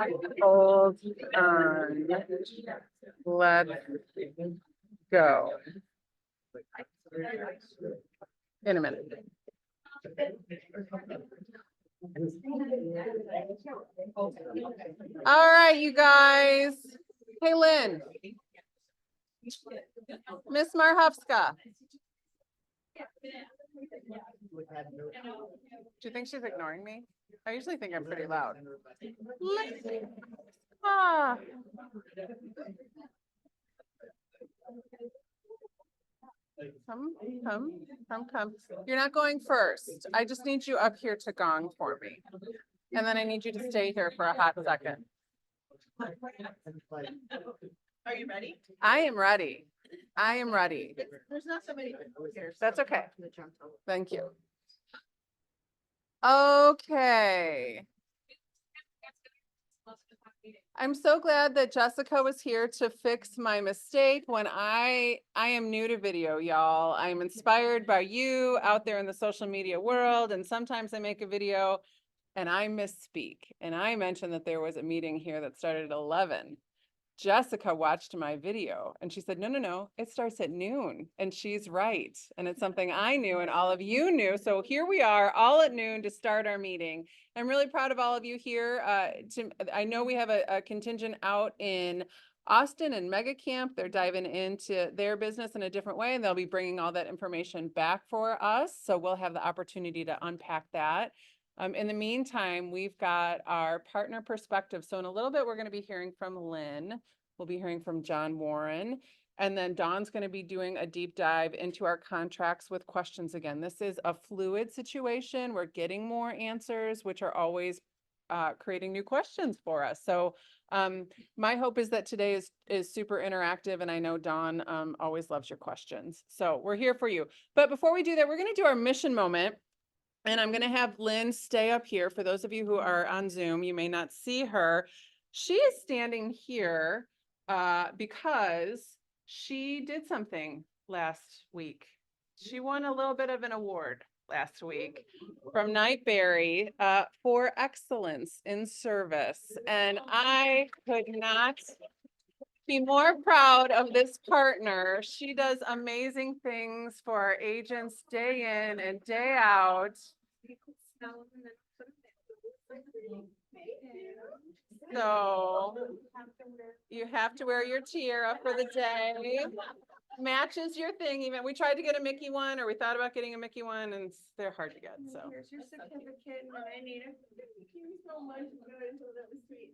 Hold on. Let's go. In a minute. All right, you guys. Hey, Lynn. Miss Marhovska. Do you think she's ignoring me? I usually think I'm pretty loud. Ah. Come. You're not going first. I just need you up here to gong for me. And then I need you to stay here for a hot second. Are you ready? I am ready. I am ready. There's not so many people here. That's okay. Thank you. Okay. I'm so glad that Jessica was here to fix my mistake when I am new to video, y'all. I'm inspired by you out there in the social media world, and sometimes I make a video and I misspeak, and I mentioned that there was a meeting here that started at 11. Jessica watched my video and she said, no, it starts at noon. And she's right. And it's something I knew and all of you knew. So here we are all at noon to start our meeting. I'm really proud of all of you here. I know we have a contingent out in Austin and Mega Camp. They're diving into their business in a different way, and they'll be bringing all that information back for us. So we'll have the opportunity to unpack that. In the meantime, we've got our partner perspective. So in a little bit, we're going to be hearing from Lynn. We'll be hearing from John Warren. And then Dawn's going to be doing a deep dive into our contracts with questions again. This is a fluid situation. We're getting more answers, which are always creating new questions for us. So my hope is that today is super interactive, and I know Dawn always loves your questions. So we're here for you. But before we do that, we're going to do our mission moment. And I'm going to have Lynn stay up here. For those of you who are on Zoom, you may not see her. She is standing here because she did something last week. She won a little bit of an award last week from Nightberry for excellence in service. And I could not be more proud of this partner. She does amazing things for our agents day in and day out. So you have to wear your tiara for the day. Matches your thing. Even we tried to get a Mickey one, or we thought about getting a Mickey one, and they're hard to get. So here's your certificate, and I need it. Thank you so much. Good, so that was sweet.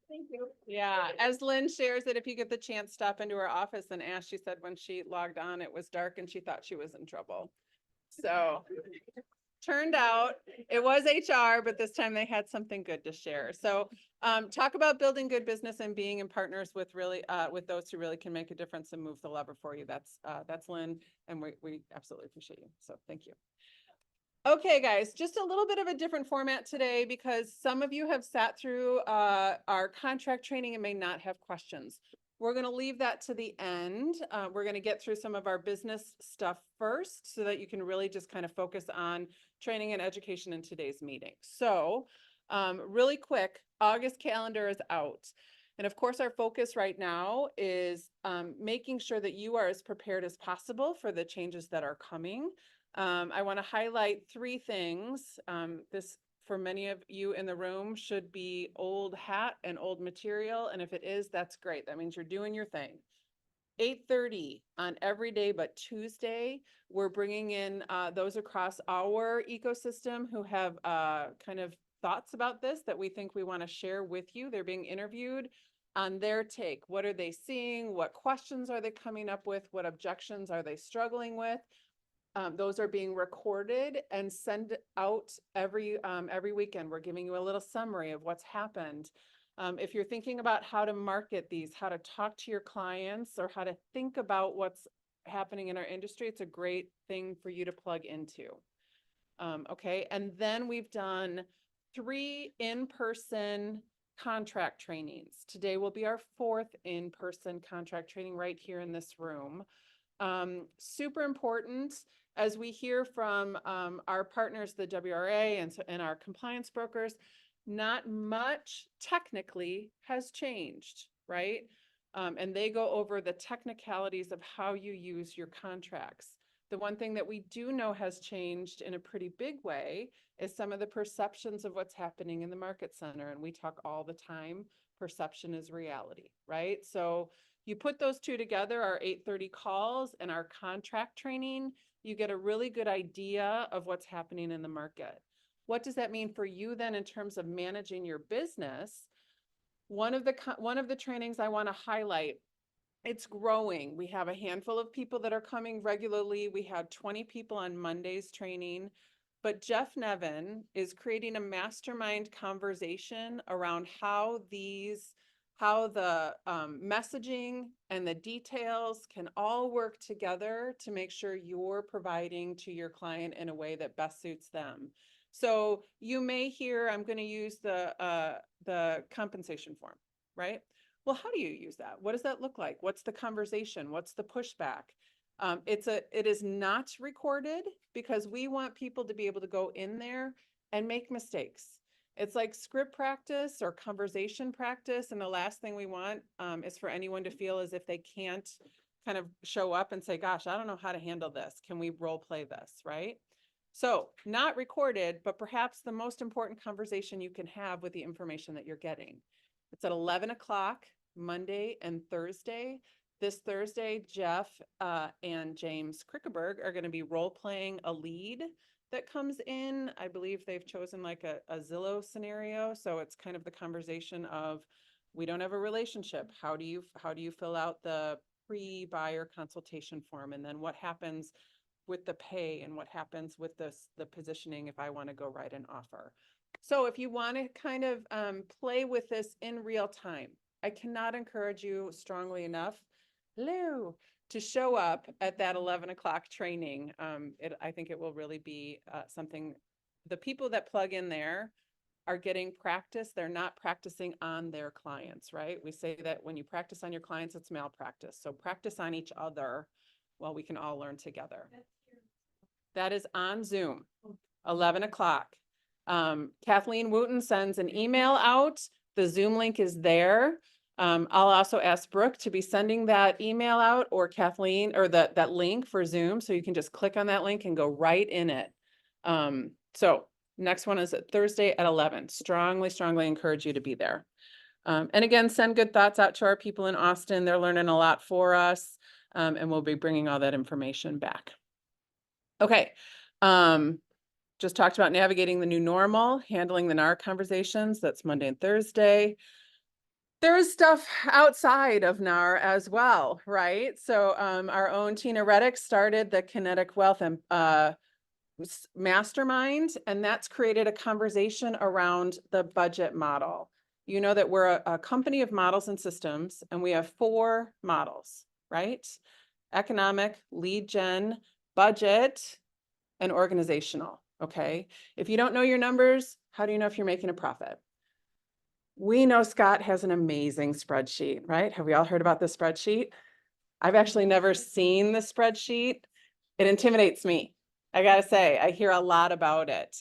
Thank you. Yeah, as Lynn shares it, if you get the chance, stop into her office and ask. She said when she logged on, it was dark and she thought she was in trouble. So turned out it was HR, but this time they had something good to share. So talk about building good business and being in partners with really with those who really can make a difference and move the lever for you. That's Lynn, and we absolutely appreciate you. So thank you. Okay, guys, just a little bit of a different format today because some of you have sat through our contract training and may not have questions. We're going to leave that to the end. We're going to get through some of our business stuff first so that you can really just kind of focus on training and education in today's meeting. So really quick, August calendar is out. And of course, our focus right now is making sure that you are as prepared as possible for the changes that are coming. I want to highlight three things. This, for many of you in the room, should be old hat and old material. And if it is, that's great. That means you're doing your thing. 8:30 on every day but Tuesday, we're bringing in those across our ecosystem who have kind of thoughts about this that we think we want to share with you. They're being interviewed on their take. What are they seeing? What questions are they coming up with? What objections are they struggling with? Those are being recorded and sent out every weekend. We're giving you a little summary of what's happened. If you're thinking about how to market these, how to talk to your clients, or how to think about what's happening in our industry, it's a great thing for you to plug into. Okay, and then we've done 3 in-person contract trainings. Today will be our 4th in-person contract training right here in this room. Super important as we hear from our partners, the WRA and our compliance brokers, not much technically has changed, right? And they go over the technicalities of how you use your contracts. The one thing that we do know has changed in a pretty big way is some of the perceptions of what's happening in the market center. And we talk all the time, perception is reality, right? So you put those two together, our 8:30 calls and our contract training, you get a really good idea of what's happening in the market. What does that mean for you then in terms of managing your business? One of the trainings I want to highlight, it's growing. We have a handful of people that are coming regularly. We had 20 people on Monday's training, but Jeff Nevin is creating a mastermind conversation around how the messaging and the details can all work together to make sure you're providing to your client in a way that best suits them. So you may hear, I'm going to use the compensation form, right? Well, how do you use that? What does that look like? What's the conversation? What's the pushback? It is not recorded because we want people to be able to go in there and make mistakes. It's like script practice or conversation practice. And the last thing we want is for anyone to feel as if they can't kind of show up and say, gosh, I don't know how to handle this. Can we role play this, right? So not recorded, but perhaps the most important conversation you can have with the information that you're getting. It's at 11 o'clock, Monday and Thursday. This Thursday, Jeff and James Krickeberg are going to be role playing a lead that comes in. I believe they've chosen like a Zillow scenario. So it's kind of the conversation of, we don't have a relationship. How do you fill out the pre-buyer consultation form? And then what happens with the pay and what happens with the positioning if I want to go write an offer. So if you want to kind of play with this in real time, I cannot encourage you strongly enough, Lou, to show up at that 11 o'clock training. I think it will really be something, the people that plug in there are getting practice. They're not practicing on their clients, right? We say that when you practice on your clients, it's malpractice. So practice on each other while we can all learn together. That is on Zoom, 11 o'clock. Kathleen Wooten sends an email out. The Zoom link is there. I'll also ask Brooke to be sending that email out, or Kathleen, or that link for Zoom. So you can just click on that link and go right in it. So next one is at Thursday at 11. Strongly encourage you to be there. And again, send good thoughts out to our people in Austin. They're learning a lot for us. And we'll be bringing all that information back. Okay. Just talked about navigating the new normal, handling the NAR conversations. That's Monday and Thursday. There is stuff outside of NAR as well, right? So our own Tina Reddick started the Kinetic Wealth Mastermind, and that's created a conversation around the budget model. You know that we're a company of models and systems, and we have 4 models, right? Economic, lead gen, budget, and organizational, okay? If you don't know your numbers, how do you know if you're making a profit? We know Scott has an amazing spreadsheet, right? Have we all heard about the spreadsheet? I've actually never seen the spreadsheet. It intimidates me. I gotta say, I hear a lot about it.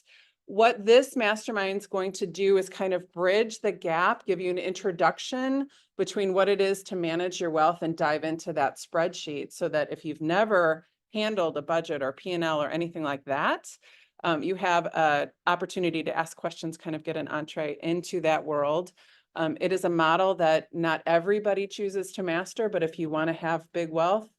What this mastermind is going to do is kind of bridge the gap, give you an introduction between what it is to manage your wealth and dive into that spreadsheet, so that if you've never handled a budget or P&L or anything like that, you have an opportunity to ask questions, kind of get an entree into that world. It is a model that not everybody chooses to master, but if you want to have big wealth,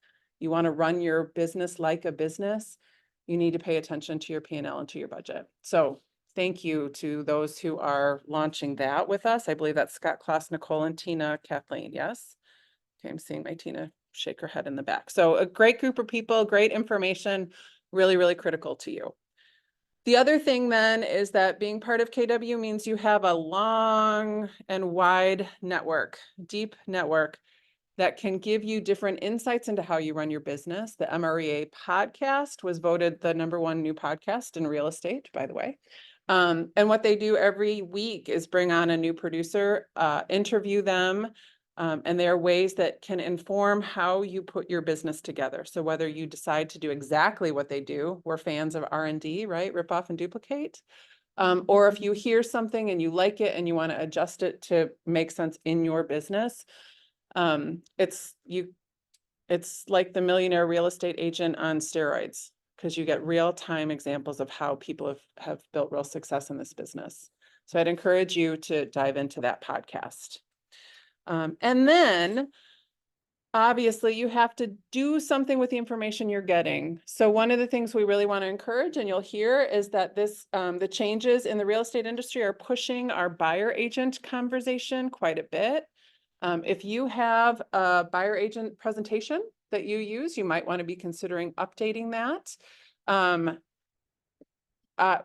you want to run your business like a business, you need to pay attention to your P&L and to your budget. So thank you to those who are launching that with us. I believe that's Scott Kloss, Nicole, and Tina, Kathleen. Yes. Okay, I'm seeing my Tina shake her head in the back. So a great group of people, great information, really critical to you. The other thing then is that being part of KW means you have a long and wide network, deep network that can give you different insights into how you run your business. The MREA podcast was voted the #1 new podcast in real estate, by the way. And what they do every week is bring on a new producer, interview them, And they are ways that can inform how you put your business together. So whether you decide to do exactly what they do, we're fans of R&D, right? Rip off and duplicate. Or if you hear something and you like it and you want to adjust it to make sense in your business, it's like the millionaire real estate agent on steroids, because you get real-time examples of how people have built real success in this business. So I'd encourage you to dive into that podcast. And then obviously you have to do something with the information you're getting. So one of the things we really want to encourage, and you'll hear, is that the changes in the real estate industry are pushing our buyer agent conversation quite a bit. If you have a buyer agent presentation that you use, you might want to be considering updating that.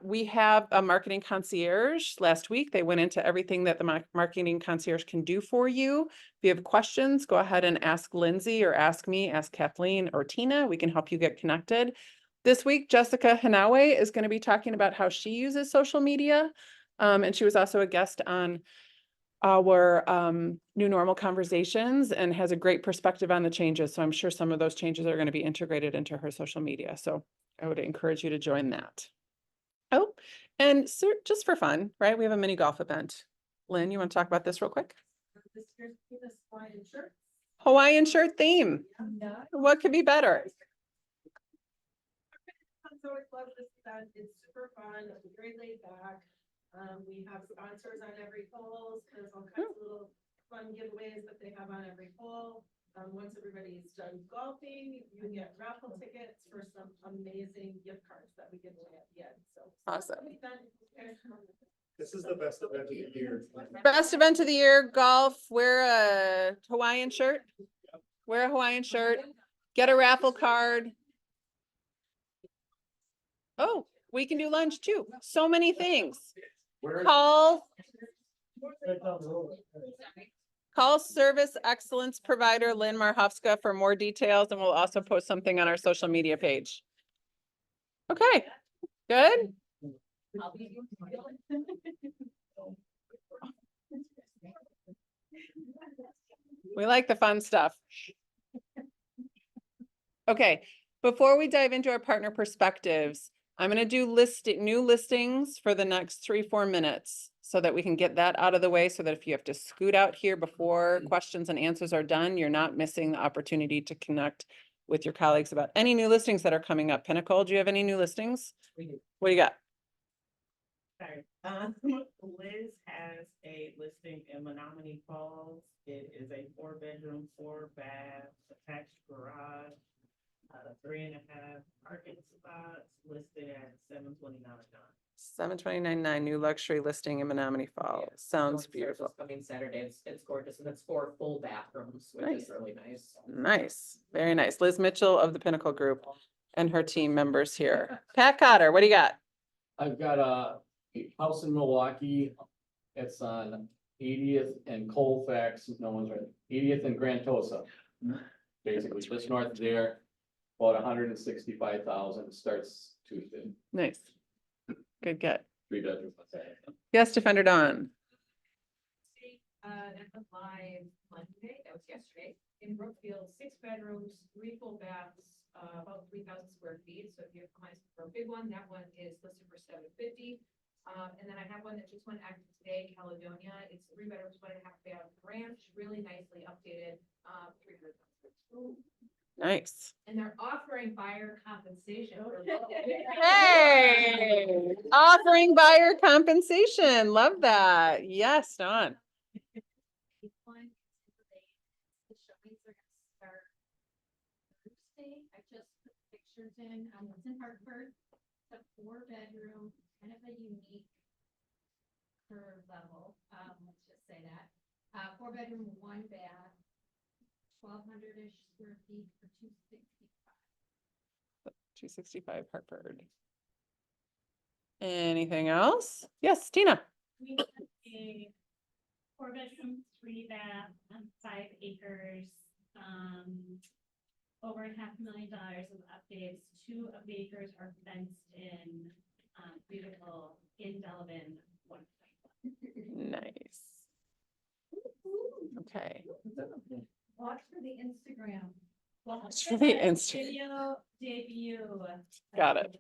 We have a marketing concierge. Last week, they went into everything that the marketing concierge can do for you. If you have questions, go ahead and ask Lindsay or ask me, ask Kathleen or Tina. We can help you get connected. This week, Jessica Hanawe is going to be talking about how she uses social media. And she was also a guest on our New Normal Conversations and has a great perspective on the changes. So I'm sure some of those changes are going to be integrated into her social media. So I would encourage you to join that. Oh, and so just for fun, right? We have a mini golf event. Lynn, you want to talk about this real quick? This year's theme is Hawaiian shirt. Hawaiian shirt theme. Yeah. What could be better? I always love this event. It's super fun. It's very laid back. We have sponsors on every hole. There's all kinds of little fun giveaways that they have on every hole. Once everybody's done golfing, you get raffle tickets for some amazing gift cards that we give away at the end. So Awesome. This is the best event of the year. Best event of the year, golf, wear a Hawaiian shirt. Wear a Hawaiian shirt, get a raffle card. Oh, we can do lunch too. So many things. Call Service Excellence Provider Lynn Marhofska for more details, and we'll also post something on our social media page. Okay, good. We like the fun stuff. Okay, before we dive into our partner perspectives, I'm going to do new listings for the next 3-4 minutes so that we can get that out of the way, so that if you have to scoot out here before questions and answers are done, you're not missing the opportunity to connect with your colleagues about any new listings that are coming up. Pinnacle, do you have any new listings? What do you got? Sorry. Liz has a listing in Menominee Falls. It is a 4-bedroom, 4-bath, attached garage, 3.5 parking spots, listed at $729.9, new luxury listing in Menominee Falls. Yeah. Sounds So beautiful. Coming Saturday, it's gorgeous, and it's 4 full bathrooms, which Nice. is really nice. Nice, very nice. Liz Mitchell of the Pinnacle Group and her team members here. Pat Cotter, what do you got? I've got a house in Milwaukee. It's on 80th and Colfax, no one's right, 80th and Grand Tosa. Basically, just north of there, about 165,000, starts Tuesday, Nice. Good get. 3 bedroom. Yes, Defender Dawn. At the live Monday, that was yesterday, in Brookfield, 6 bedrooms, 3 full baths, about 3,000 square feet. So if you have for a big one, that one is listed for $750. And then I have one that just went active today, Caledonia. It's 3 bedrooms, 1.5 bath ranch, really nicely updated, 300. Nice. And they're offering buyer compensation. for Hey, offering buyer compensation. Love that. Yes, Dawn. The showings are gonna start Thursday. I just put pictures in, it's in Hartford. It's a 4-bedroom, kind of a unique curve level, let's just say that. 4-bedroom, 1 bath, 1,200-ish square feet for $265. 265 Hartford. Anything else? Yes, Tina. We have a 4-bedroom, 3-bath, 5 acres, over $500,000 of updates. 2 of the acres are fenced in, beautiful in Delavan 1.1. Nice. Okay. the Instagram. Watch for the Insta. Video debut. Got it.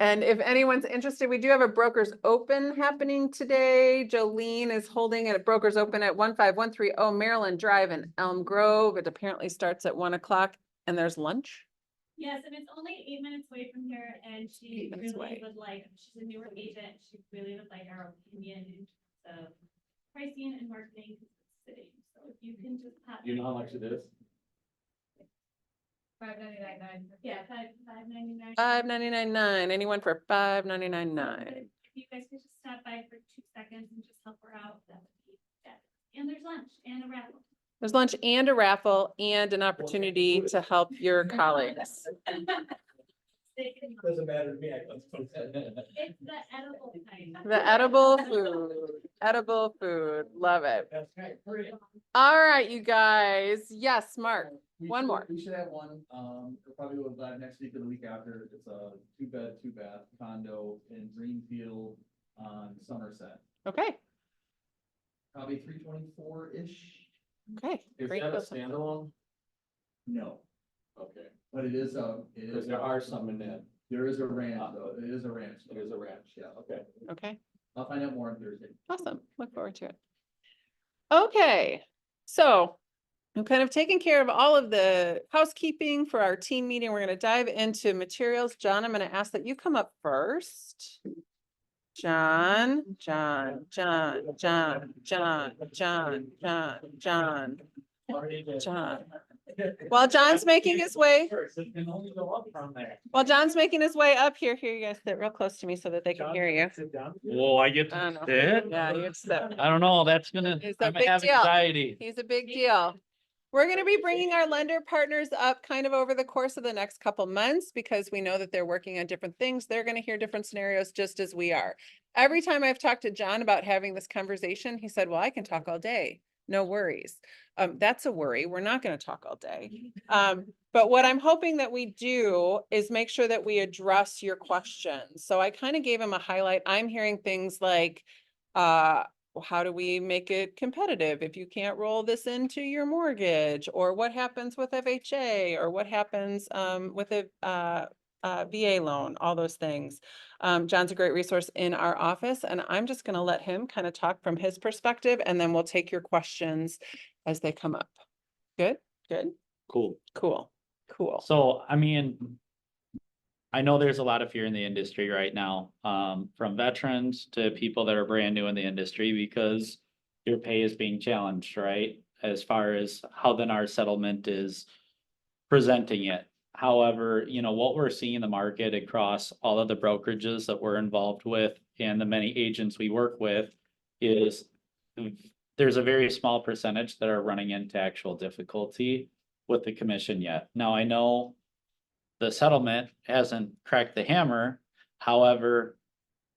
And if anyone's interested, we do have a Brokers Open happening today. Jolene is holding it at Brokers Open at 15130 Maryland Drive in Elm Grove. It apparently starts at 1 o'clock and there's lunch. Yes, and it's only 8 minutes away from here, and she 8 minutes really away. would like, she's a newer agent, she really would like our opinion in terms of pricing and marketing, 'cause it's city, so if you can just pop. Do you know how much it is? $5.99. Yeah, $5.99. $5.99.9. Anyone for $5.99.9. If you guys could just stop by for 2 seconds and just help her out, that would be, yeah. And there's lunch and a raffle. There's lunch and a raffle and an opportunity to help your colleagues. Doesn't matter to me. It's the edible kind. The edible food, love it. That's great. All right, you guys. Yes, Mark. One more. We should have one, it'll probably go live next week or the week after. It's a 2-bed, 2-bath condo in Greenfield on Somerset. Okay, Probably 324-ish. okay. Is Great. that a standalone? No, Okay, but it is because there are some in that, there is a ranch though. It is a ranch. it is a ranch, yeah, okay. Okay, I'll find out more on Thursday. awesome. Look forward to it. Okay, so I'm kind of taking care of all of the housekeeping for our team meeting. We're gonna dive into materials. John, I'm gonna ask that you come up first. John. While John's making his way, while John's making his way up here, you guys sit real close to me so that they can hear you. Whoa, I get I to know. sit? Yeah, you have to sit. I don't know, that's gonna, It's a I'm big have deal. anxiety. He's a big deal. We're gonna be bringing our lender partners up kind of over the course of the next couple months because we know that they're working on different things. They're gonna hear different scenarios just as we are. Every time I've talked to John about having this conversation, he said, well, I can talk all day. No worries. That's a worry. We're not gonna talk all day. But what I'm hoping that we do is make sure that we address your questions. So I kind of gave him a highlight. I'm hearing things like, how do we make it competitive if you can't roll this into your mortgage? Or what happens with FHA? Or what happens with a VA loan? All those things. John's a great resource in our office, and I'm just going to let him kind of talk from his perspective, and then we'll take your questions as they come up. Good? Good? Cool. Cool. Cool. So, I mean, I know there's a lot of fear in the industry right now, from veterans to people that are brand new in the industry because your pay is being challenged, right? As far as how then our settlement is presenting it. However, you know, what we're seeing in the market across all of the brokerages that we're involved with and the many agents we work with is there's a very small percentage that are running into actual difficulty with the commission yet. Now, I know the settlement hasn't cracked the hammer. However,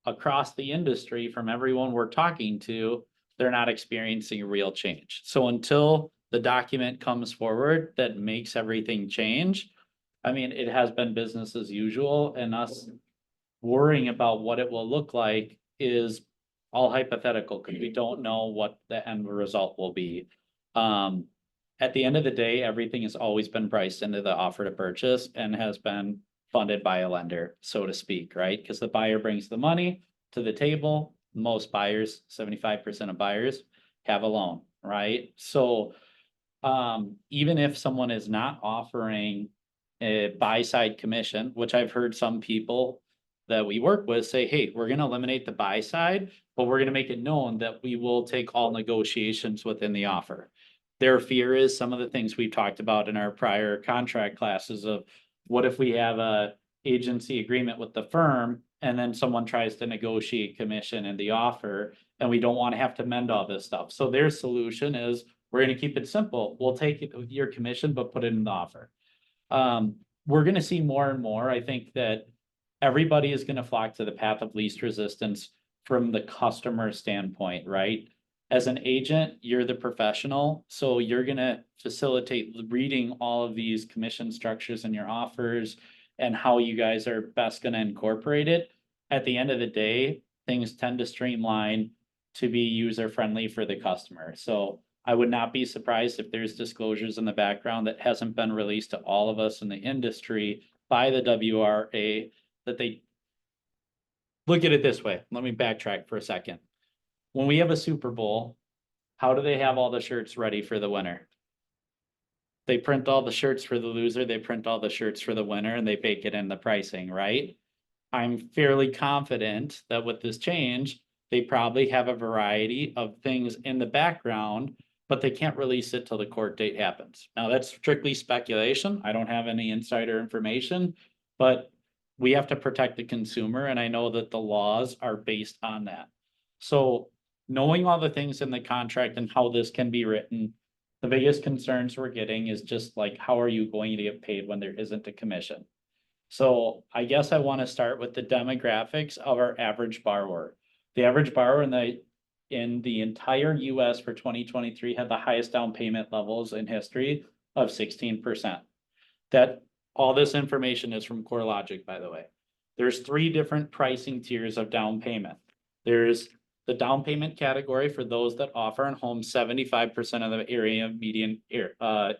across the industry, from everyone we're talking to, they're not experiencing real change. So until the document comes forward that makes everything change, I mean, it has been business as usual, and us worrying about what it will look like is all hypothetical because we don't know what the end result will be. At the end of the day, everything has always been priced into the offer to purchase and has been funded by a lender, so to speak, right? Because the buyer brings the money to the table. Most buyers, 75% of buyers have a loan, right? So even if someone is not offering a buy-side commission, which I've heard some people that we work with say, hey, we're going to eliminate the buy side, but we're going to make it known that we will take all negotiations within the offer. Their fear is some of the things we've talked about in our prior contract classes of what if we have a agency agreement with the firm and then someone tries to negotiate commission in the offer and we don't want to have to mend all this stuff. So their solution is we're going to keep it simple. We'll take your commission, but put it in the offer. We're going to see more and more. I think that everybody is going to flock to the path of least resistance from the customer standpoint, right? As an agent, you're the professional, so you're going to facilitate reading all of these commission structures in your offers and how you guys are best going to incorporate it. At the end of the day, things tend to streamline to be user friendly for the customer. So I would not be surprised if there's disclosures in the background that hasn't been released to all of us in the industry by the WRA that they. Look at it this way. Let me backtrack for a second. When we have a Super Bowl, how do they have all the shirts ready for the winner? They print all the shirts for the loser, they print all the shirts for the winner, and they bake it in the pricing, right? I'm fairly confident that with this change, they probably have a variety of things in the background, but they can't release it till the court date happens. Now, that's strictly speculation. I don't have any insider information, but we have to protect the consumer, and I know that the laws are based on that. So knowing all the things in the contract and how this can be written, the biggest concerns we're getting is just like, how are you going to get paid when there isn't a commission? So I guess I want to start with the demographics of our average borrower. The average borrower in the entire US for 2023 had the highest down payment levels in history of 16%. That all this information is from CoreLogic, by the way. There's 3 different pricing tiers of down payment. There's the down payment category for those that offer on home 75% of the area median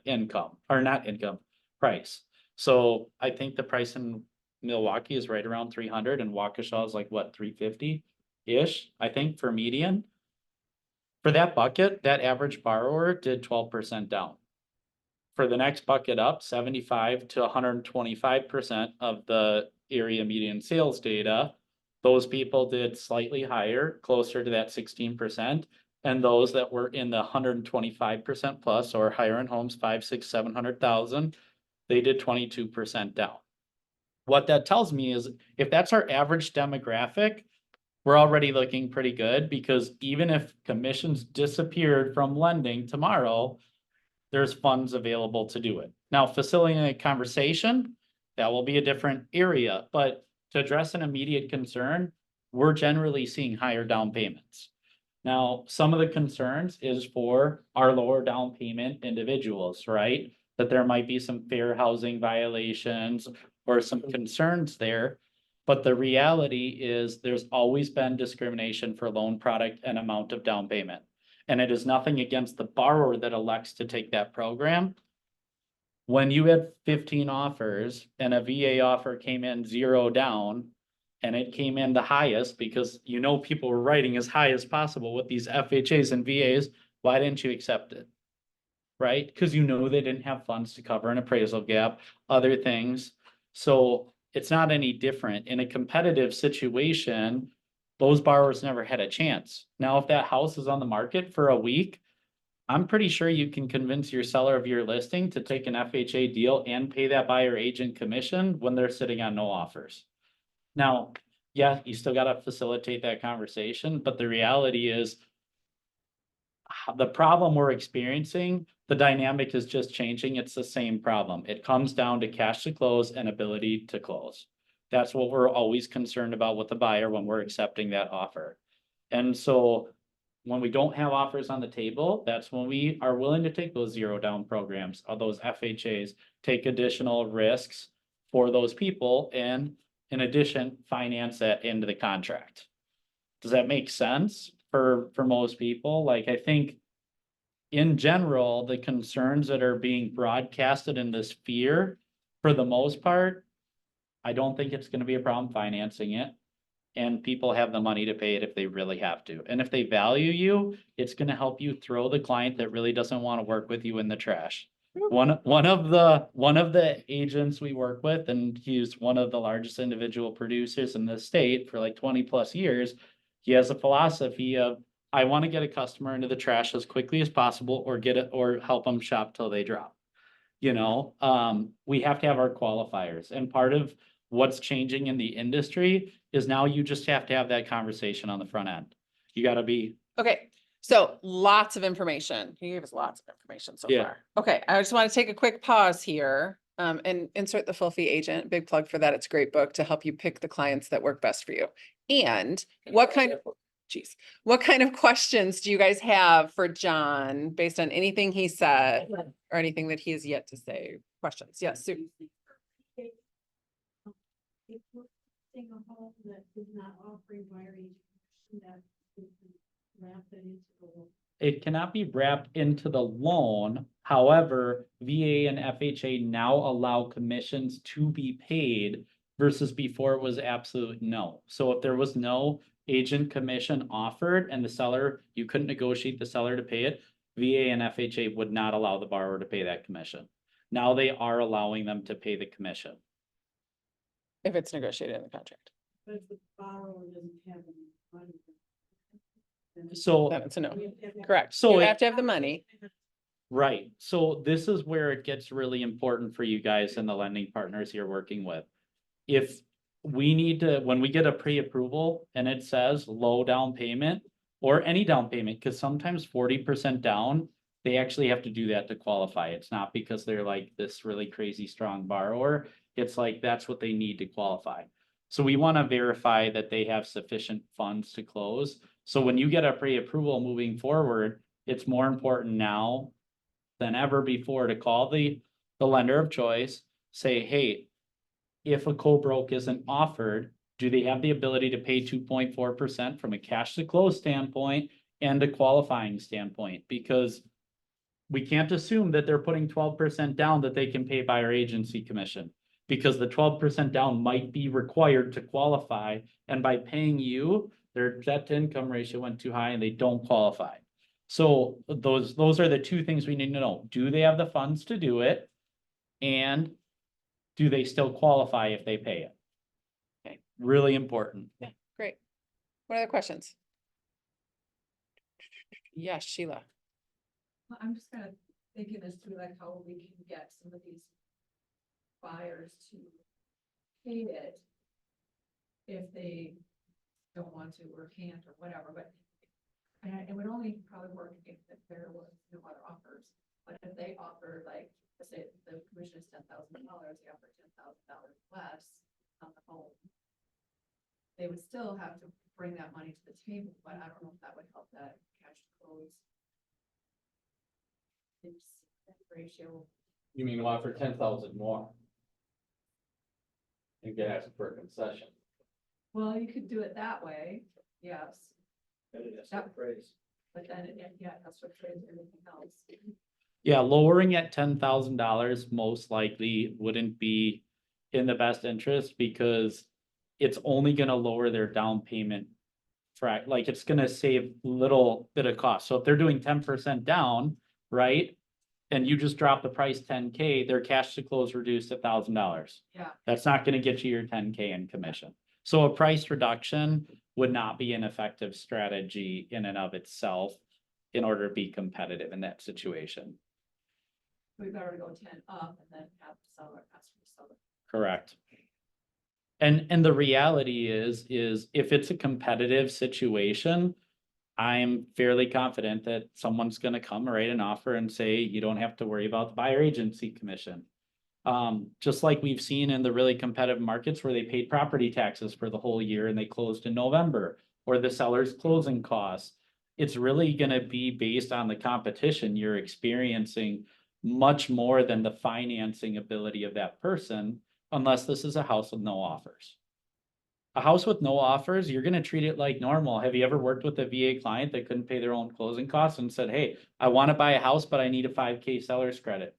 income, or not income, price. So I think the price in Milwaukee is right around 300 and Waukesha is like what, 350-ish, I think, for median. For that bucket, that average borrower did 12% down. For the next bucket up, 75 to 125% of the area median sales data, those people did slightly higher, closer to that 16%. And those that were in the 125% plus or higher in homes, 5, 6, 700,000, they did 22% down. What that tells me is if that's our average demographic, we're already looking pretty good, because even if commissions disappeared from lending tomorrow, there's funds available to do it. Now, facilitating a conversation, that will be a different area, but to address an immediate concern, we're generally seeing higher down payments. Now, some of the concerns is for our lower down payment individuals, right? That there might be some fair housing violations or some concerns there. But the reality is there's always been discrimination for loan product and amount of down payment. And it is nothing against the borrower that elects to take that program. When you had 15 offers and a VA offer came in 0 down, and it came in the highest because you know people were writing as high as possible with these FHAs and VAs, why didn't you accept it? Right? Because you know they didn't have funds to cover an appraisal gap, other things. So it's not any different. In a competitive situation, those borrowers never had a chance. Now, if that house is on the market for a week, I'm pretty sure you can convince your seller of your listing to take an FHA deal and pay that buyer agent commission when they're sitting on no offers. Now, yeah, you still got to facilitate that conversation, but the reality is the problem we're experiencing, the dynamic is just changing. It's the same problem. It comes down to cash to close and ability to close. That's what we're always concerned about with the buyer when we're accepting that offer. And so when we don't have offers on the table, that's when we are willing to take those 0 down programs or those FHAs, take additional risks for those people, and in addition, finance that into the contract. Does that make sense for most people? Like, I think in general, the concerns that are being broadcasted in this fear, for the most part, I don't think it's going to be a problem financing it. And people have the money to pay it if they really have to. And if they value you, it's going to help you throw the client that really doesn't want to work with you in the trash. One of the agents we work with, and he's one of the largest individual producers in the state for like 20+ years. He has a philosophy of, I want to get a customer into the trash as quickly as possible, or get it, or help them shop till they drop. You know, we have to have our qualifiers, and part of what's changing in the industry is now you just have to have that conversation on the front end. You got to be. Okay, so lots of information. He gave us lots of information so Yeah. far. Okay, I just want to take a quick pause here and insert the Full Fee Agent. Big plug for that. It's a great book to help you pick the clients that work best for you. And what kind of questions do you guys have for John based on anything he said or anything that he has yet to say? Questions? Yes, Sue. If we're seeing a home that is not offering buyer agent, that is wrap that into the it cannot be wrapped into the loan. However, VA and FHA now allow commissions to be paid versus before it was absolute no. So if there was no agent commission offered and the seller, you couldn't negotiate the seller to pay it, VA and FHA would not allow the borrower to pay that commission. Now they are allowing them to pay the commission. If it's negotiated in the contract. But if the borrower doesn't have any money. So, Then it's a no. Correct. So You it- have to have the money. right, so this is where it gets really important for you guys and the lending partners you're working with. If we need to, when we get a pre-approval and it says low down payment or any down payment, because sometimes 40% down, they actually have to do that to qualify. It's not because they're like this really crazy strong borrower. It's like, that's what they need to qualify. So we want to verify that they have sufficient funds to close. So when you get a pre-approval moving forward, it's more important now than ever before to call the lender of choice, say, hey, if a co-broke isn't offered, do they have the ability to pay 2.4% from a cash to close standpoint and a qualifying standpoint? Because we can't assume that they're putting 12% down that they can pay by our agency commission. Because the 12% down might be required to qualify, and by paying you, their debt to income ratio went too high and they don't qualify. So those are the two things we need to know. Do they have the funds to do it? And do they still qualify if they pay it? Okay, really important. Great. What other questions? Yes, Sheila. Well, I'm just kind of thinking as to like how we can get some of these buyers to pay it if they don't want to or can't or whatever, but it would only probably work if there was no other offers. But if they offer, like, let's say the commission is $10,000, they offer $10,000 less on the home. They would still have to bring that money to the table, but I don't know if that would help that cash to close. It's that ratio. You mean offer 10,000 more? And get asked for a concession. Well, you could do it that way, yes, That phrase. but then, yeah, that's what trades everything else. Yeah, lowering at $10,000 most likely wouldn't be in the best interest because it's only gonna lower their down payment. Like, it's gonna save little bit of cost. So if they're doing 10% down, right? And you just drop the price 10K, their cash to close reduced $1,000. Yeah. That's not gonna get you your 10K in commission. So a price reduction would not be an effective strategy in and of itself in order to be competitive in that situation. We better go 10 up and then have the seller, ask for the seller. Correct. And the reality is if it's a competitive situation, I'm fairly confident that someone's gonna come write an offer and say, you don't have to worry about the buyer agency commission. Just like we've seen in the really competitive markets where they paid property taxes for the whole year and they closed in November, or the seller's closing costs. It's really gonna be based on the competition you're experiencing much more than the financing ability of that person, unless this is a house with no offers. A house with no offers, you're gonna treat it like normal. Have you ever worked with a VA client that couldn't pay their own closing costs and said, hey, I wanna buy a house, but I need a 5K seller's credit?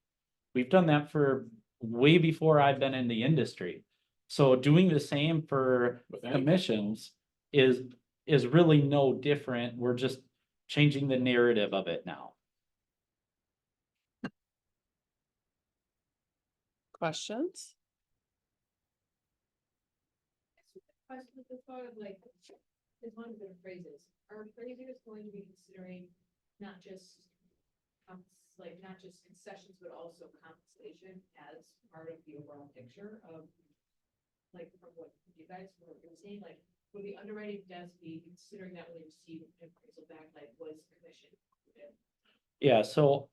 We've done that for way before I've been in the industry. So doing the same for commissions is really no different. We're just changing the narrative of it now. Questions? Question with the thought of like, is one of the phrases, are appraisers going to be considering not just not just concessions, but also compensation as part of the overall picture of like from what you guys were saying, like, would the underwriting desk be considering that when they receive an appraisal back, like was commission included? Yeah, so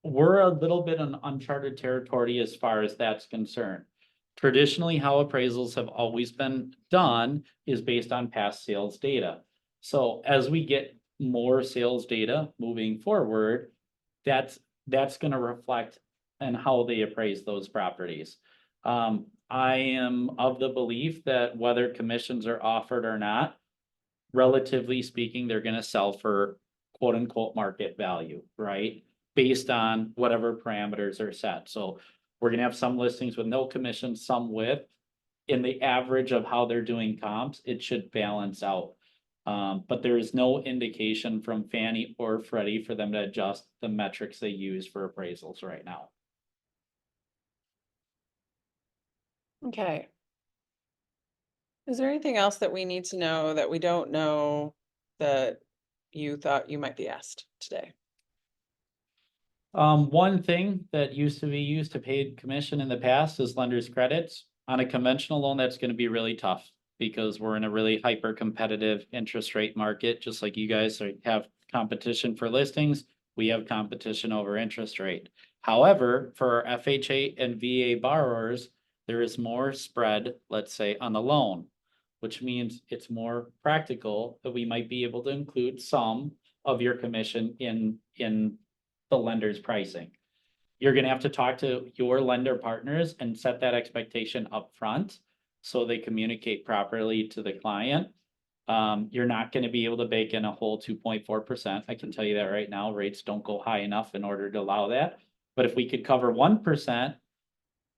we're a little bit on uncharted territory as far as that's concerned. Traditionally, how appraisals have always been done is based on past sales data. So as we get more sales data moving forward, that's gonna reflect on how they appraise those properties. I am of the belief that whether commissions are offered or not, relatively speaking, they're gonna sell for quote unquote market value, right? Based on whatever parameters are set. So we're gonna have some listings with no commission, some with. In the average of how they're doing comps, it should balance out. But there is no indication from Fannie or Freddie for them to adjust the metrics they use for appraisals right now. Okay. Is there anything else that we need to know that we don't know that you thought you might be asked today? One thing that used to be used to paid commission in the past is lenders credits. On a conventional loan, that's gonna be really tough because we're in a really hyper competitive interest rate market, just like you guys have competition for listings. We have competition over interest rate. However, for our FHA and VA borrowers, there is more spread, let's say, on the loan, which means it's more practical that we might be able to include some of your commission in the lender's pricing. You're gonna have to talk to your lender partners and set that expectation up front so they communicate properly to the client. You're not gonna be able to bake in a whole 2.4%. I can tell you that right now. Rates don't go high enough in order to allow that. But if we could cover 1%,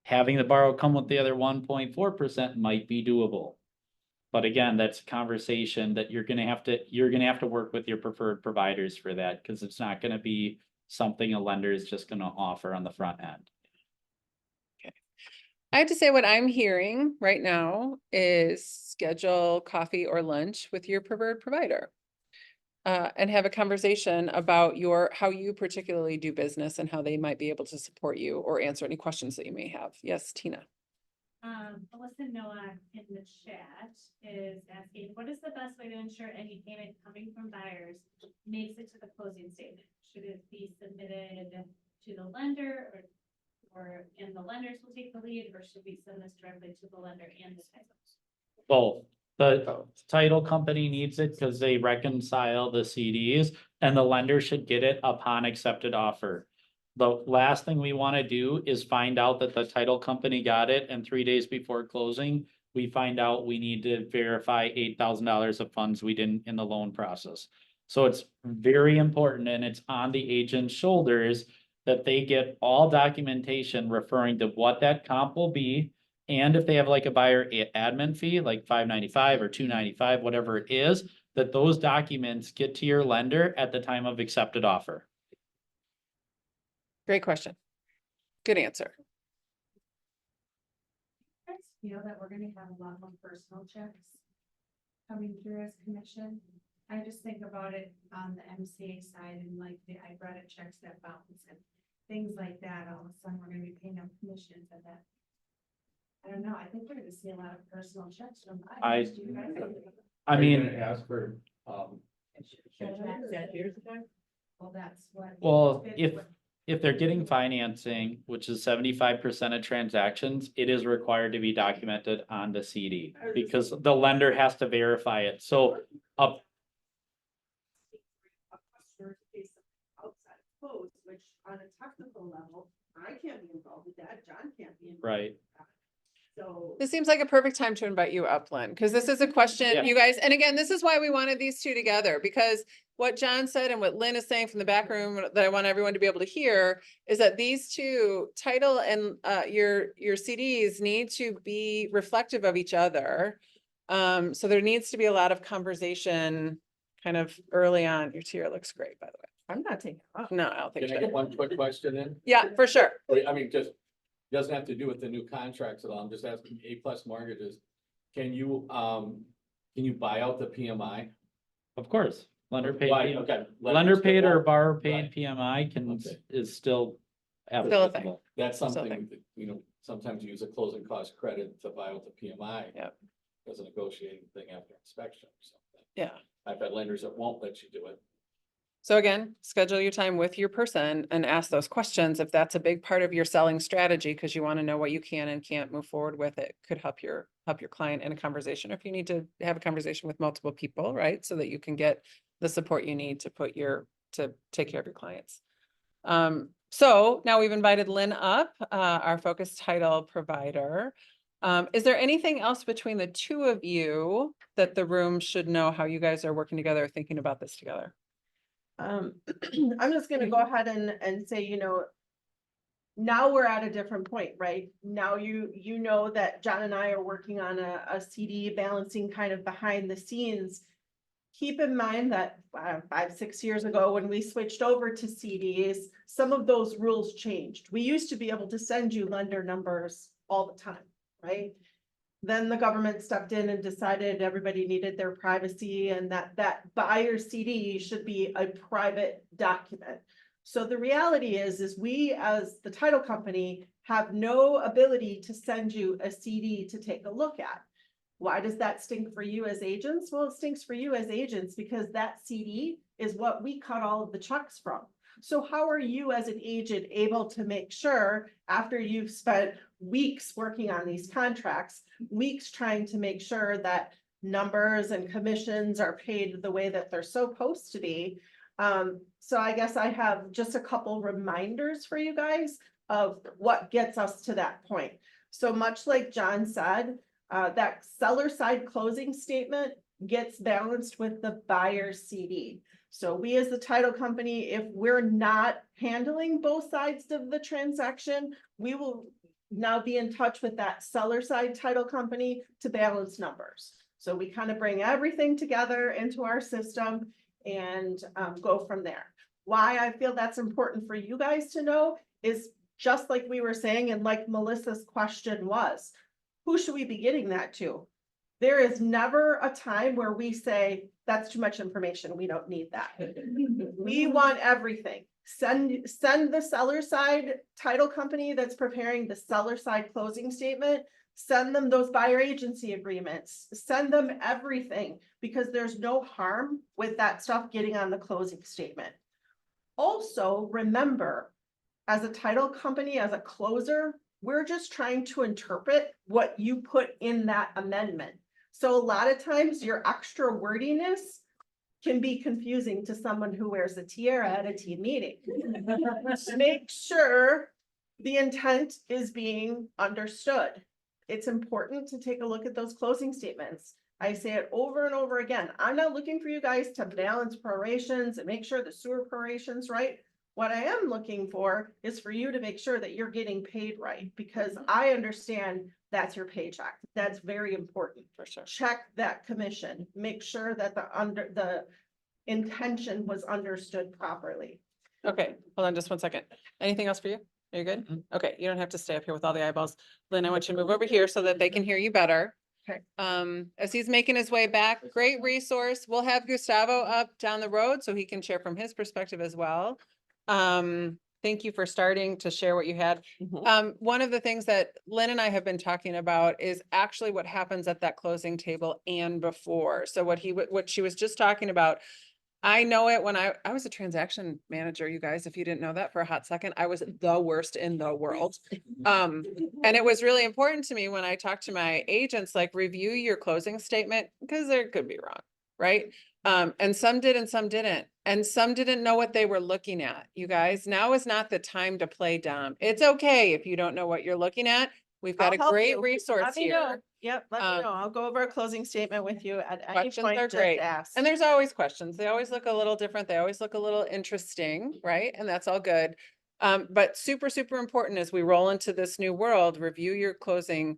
having the borrow come with the other 1.4% might be doable. But again, that's a conversation that you're gonna have to work with your preferred providers for that, because it's not gonna be something a lender is just gonna offer on the front end. I have to say what I'm hearing right now is schedule coffee or lunch with your preferred provider. And have a conversation about how you particularly do business and how they might be able to support you or answer any questions that you may have. Yes, Tina. Alyssa Noah in the chat is asking, what is the best way to ensure any payment coming from buyers makes it to the closing statement? Should it be submitted to the lender and the lenders will take the lead, or should we send this directly to the lender and the titles? Both. The title company needs it because they reconcile the CDs, and the lender should get it upon accepted offer. The last thing we want to do is find out that the title company got it, and 3 days before closing, we find out we need to verify $8,000 of funds we didn't in the loan process. So it's very important, and it's on the agent's shoulders that they get all documentation referring to what that comp will be. And if they have like a buyer admin fee, like $595 or $295, whatever it is, that those documents get to your lender at the time of accepted offer. Great question. Good answer. I feel that we're gonna have a lot more personal checks coming through as commission. I just think about it on the MCA side and like the IBRETA checks that bounce and things like that. All of a sudden, we're gonna be paying up commissions and that. I don't know. I think we're gonna see a lot of personal checks from buyers. Do you guys think? I mean, Ask for, Well, that's what. well, if they're getting financing, which is 75% of transactions, it is required to be documented on the CD because the lender has to verify it. So A customer to pay something outside of close, which on a technical level, I can't be involved with that, John can't be involved. Right. with that. So. This seems like a perfect time to invite you up, Lynn, because this is a Yeah. question, you guys, and again, this is why we wanted these two together, because what John said and what Lynn is saying from the back room that I want everyone to be able to hear is that these two, title and your CDs need to be reflective of each other. So there needs to be a lot of conversation kind of early on. Your tier looks great, by the way. I'm not taking it off. No, I don't think Can I so. get one quick question in? Yeah, for sure. Wait, I mean, just, doesn't have to do with the new contracts at all. I'm just asking A+ mortgages. Can you buy out the PMI? of course, lender paid. Why? Okay. Lender paid or borrower paid Right. PMI Okay. is still. Still a thing. applicable. That's Still something that, sometimes you use a closing cost credit to buy out the PMI. Yep. As a negotiating thing after inspection or something. Yeah. I've had lenders that won't let you do it. So again, schedule your time with your person and ask those questions if that's a big part of your selling strategy, because you want to know what you can and can't move forward with. It could help your client in a conversation, or if you need to have a conversation with multiple people, right? So that you can get the support you need to take care of your clients. So now we've invited Lynn up, our focus title provider. Is there anything else between the two of you that the room should know how you guys are working together, thinking about this together? I'm just gonna go ahead and say, now we're at a different point, right? Now you know that John and I are working on a CD balancing kind of behind the scenes. Keep in mind that 5, 6 years ago, when we switched over to CDs, some of those rules changed. We used to be able to send you lender numbers all the time, right? Then the government stepped in and decided everybody needed their privacy and that buyer CD should be a private document. So the reality is we, as the title company, have no ability to send you a CD to take a look at. Why does that stink for you as agents? Well, it stinks for you as agents because that CD is what we cut all of the checks from. So how are you as an agent able to make sure, after you've spent weeks working on these contracts, weeks trying to make sure that numbers and commissions are paid the way that they're supposed to be? So I guess I have just a couple reminders for you guys of what gets us to that point. So much like John said, that seller side closing statement gets balanced with the buyer CD. So we, as the title company, if we're not handling both sides of the transaction, we will now be in touch with that seller side title company to balance numbers. So we kind of bring everything together into our system and go from there. Why I feel that's important for you guys to know is just like we were saying, and like Melissa's question was, who should we be getting that to? There is never a time where we say, that's too much information, we don't need that. We want everything. Send the seller side title company that's preparing the seller side closing statement, send them those buyer agency agreements, send them everything, because there's no harm with that stuff getting on the closing statement. Also, remember, as a title company, as a closer, we're just trying to interpret what you put in that amendment. So a lot of times your extra wordiness can be confusing to someone who wears a tiara at a team meeting. Make sure the intent is being understood. It's important to take a look at those closing statements. I say it over and over again. I'm not looking for you guys to balance prorations and make sure the sewer proration's right. What I am looking for is for you to make sure that you're getting paid right, because I understand that's your paycheck. That's very important. For sure. Check that commission, make sure that the intention was understood properly. Okay, hold on just one second. Anything else for you? Are you good? Okay, you don't have to stay up here with all the eyeballs. Lynn, I want you to move over here so that they can hear you better. Okay. As he's making his way back, great resource. We'll have Gustavo up down the road so he can share from his perspective as well. Thank you for starting to share what you had. One of the things that Lynn and I have been talking about is actually what happens at that closing table and before. So what she was just talking about, I know it when I was a transaction manager, you guys, if you didn't know that for a hot second, I was the worst in the world. And it was really important to me when I talked to my agents, like, review your closing statement, because there could be wrong, right? And some did and some didn't. And some didn't know what they were looking at. You guys, now is not the time to play dumb. It's okay if you don't know what you're looking at. We've got I'll a help great you. resource Let me know. here. Yep, let me know. I'll go over a closing statement with you at any Questions point. are Just great. ask. And there's always questions. They always look a little different. They always look a little interesting, right? And that's all good. But super, super important as we roll into this new world, review your closing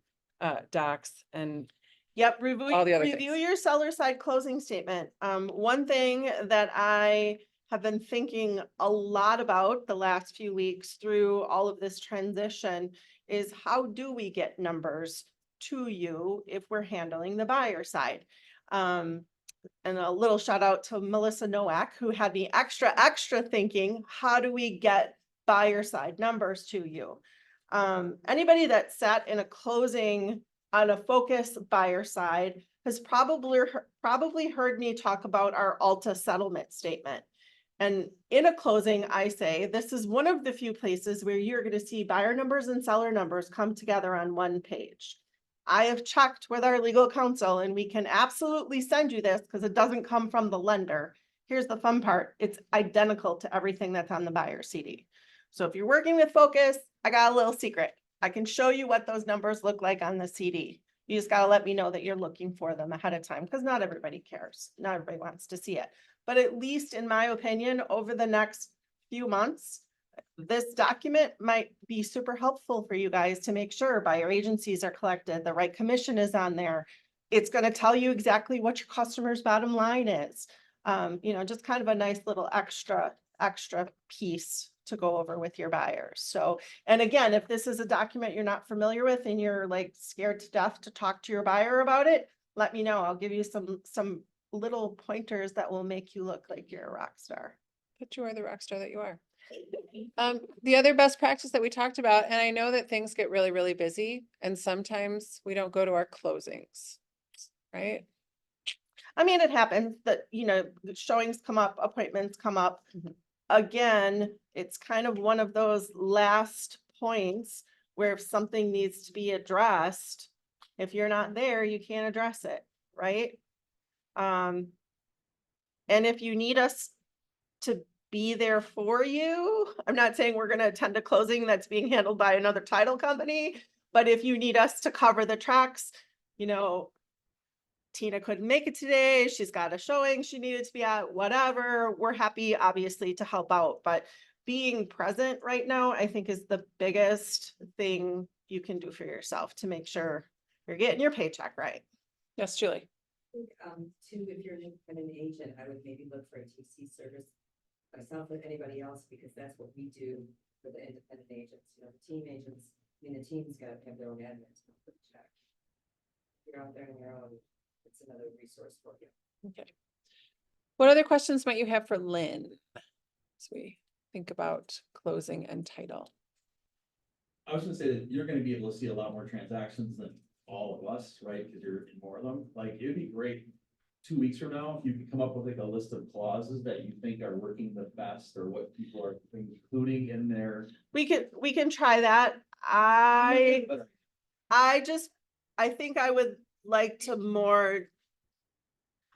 docs and Yep, all the other review things. your seller side closing statement. One thing that I have been thinking a lot about the last few weeks through all of this transition is, how do we get numbers to you if we're handling the buyer side? And a little shout out to Melissa Nowak, who had me extra thinking, how do we get buyer side numbers to you? Anybody that sat in a closing on a focus buyer side has probably heard me talk about our Alta settlement statement. And in a closing, I say, this is one of the few places where you're going to see buyer numbers and seller numbers come together on one page. I have checked with our legal counsel, and we can absolutely send you this because it doesn't come from the lender. Here's the fun part. It's identical to everything that's on the buyer CD. So if you're working with Focus, I got a little secret. I can show you what those numbers look like on the CD. You just got to let me know that you're looking for them ahead of time, because not everybody cares. Not everybody wants to see it. but at least in my opinion, over the next few months, this document might be super helpful for you guys to make sure buyer agencies are collected, the right commission is on there. It's gonna tell you exactly what your customer's bottom line is. You know, just kind of a nice little extra piece to go over with your buyers. So, and again, if this is a document you're not familiar with and you're like scared to death to talk to your buyer about it, let me know. I'll give you some little pointers that will make you look like you're a rock star. But you are the rock star that you are. The other best practice that we talked about, and I know that things get really, really busy and sometimes we don't go to our closings, right? I mean, it happens that, you know, the showings come up, appointments come up. Again, it's kind of one of those last points where if something needs to be addressed, if you're not there, you can't address it, right? And if you need us to be there for you, I'm not saying we're gonna attend a closing that's being handled by another title company, but if you need us to cover the tracks, you know, Tina couldn't make it today, she's got a showing she needed to be at, whatever, we're happy obviously to help out, but being present right now, I think is the biggest thing you can do for yourself to make sure you're getting your paycheck right. Yes, Julie. Too, if you're an independent agent, I would maybe look for a TC service myself or anybody else, because that's what we do for the independent agents, you know, the team agents, I mean, the team's got to have their own admin to put the check. You're out there on your own, it's another resource for you. Okay. What other questions might you have for Lynn? As we think about closing and title. I was gonna say that you're gonna be able to see a lot more transactions than all of us, right? Because you're in more of them. Like, it'd be great 2 weeks from now, if you could come up with like a list of clauses that you think are working the best, or what people are including in their. We can try that. I think I would like to more.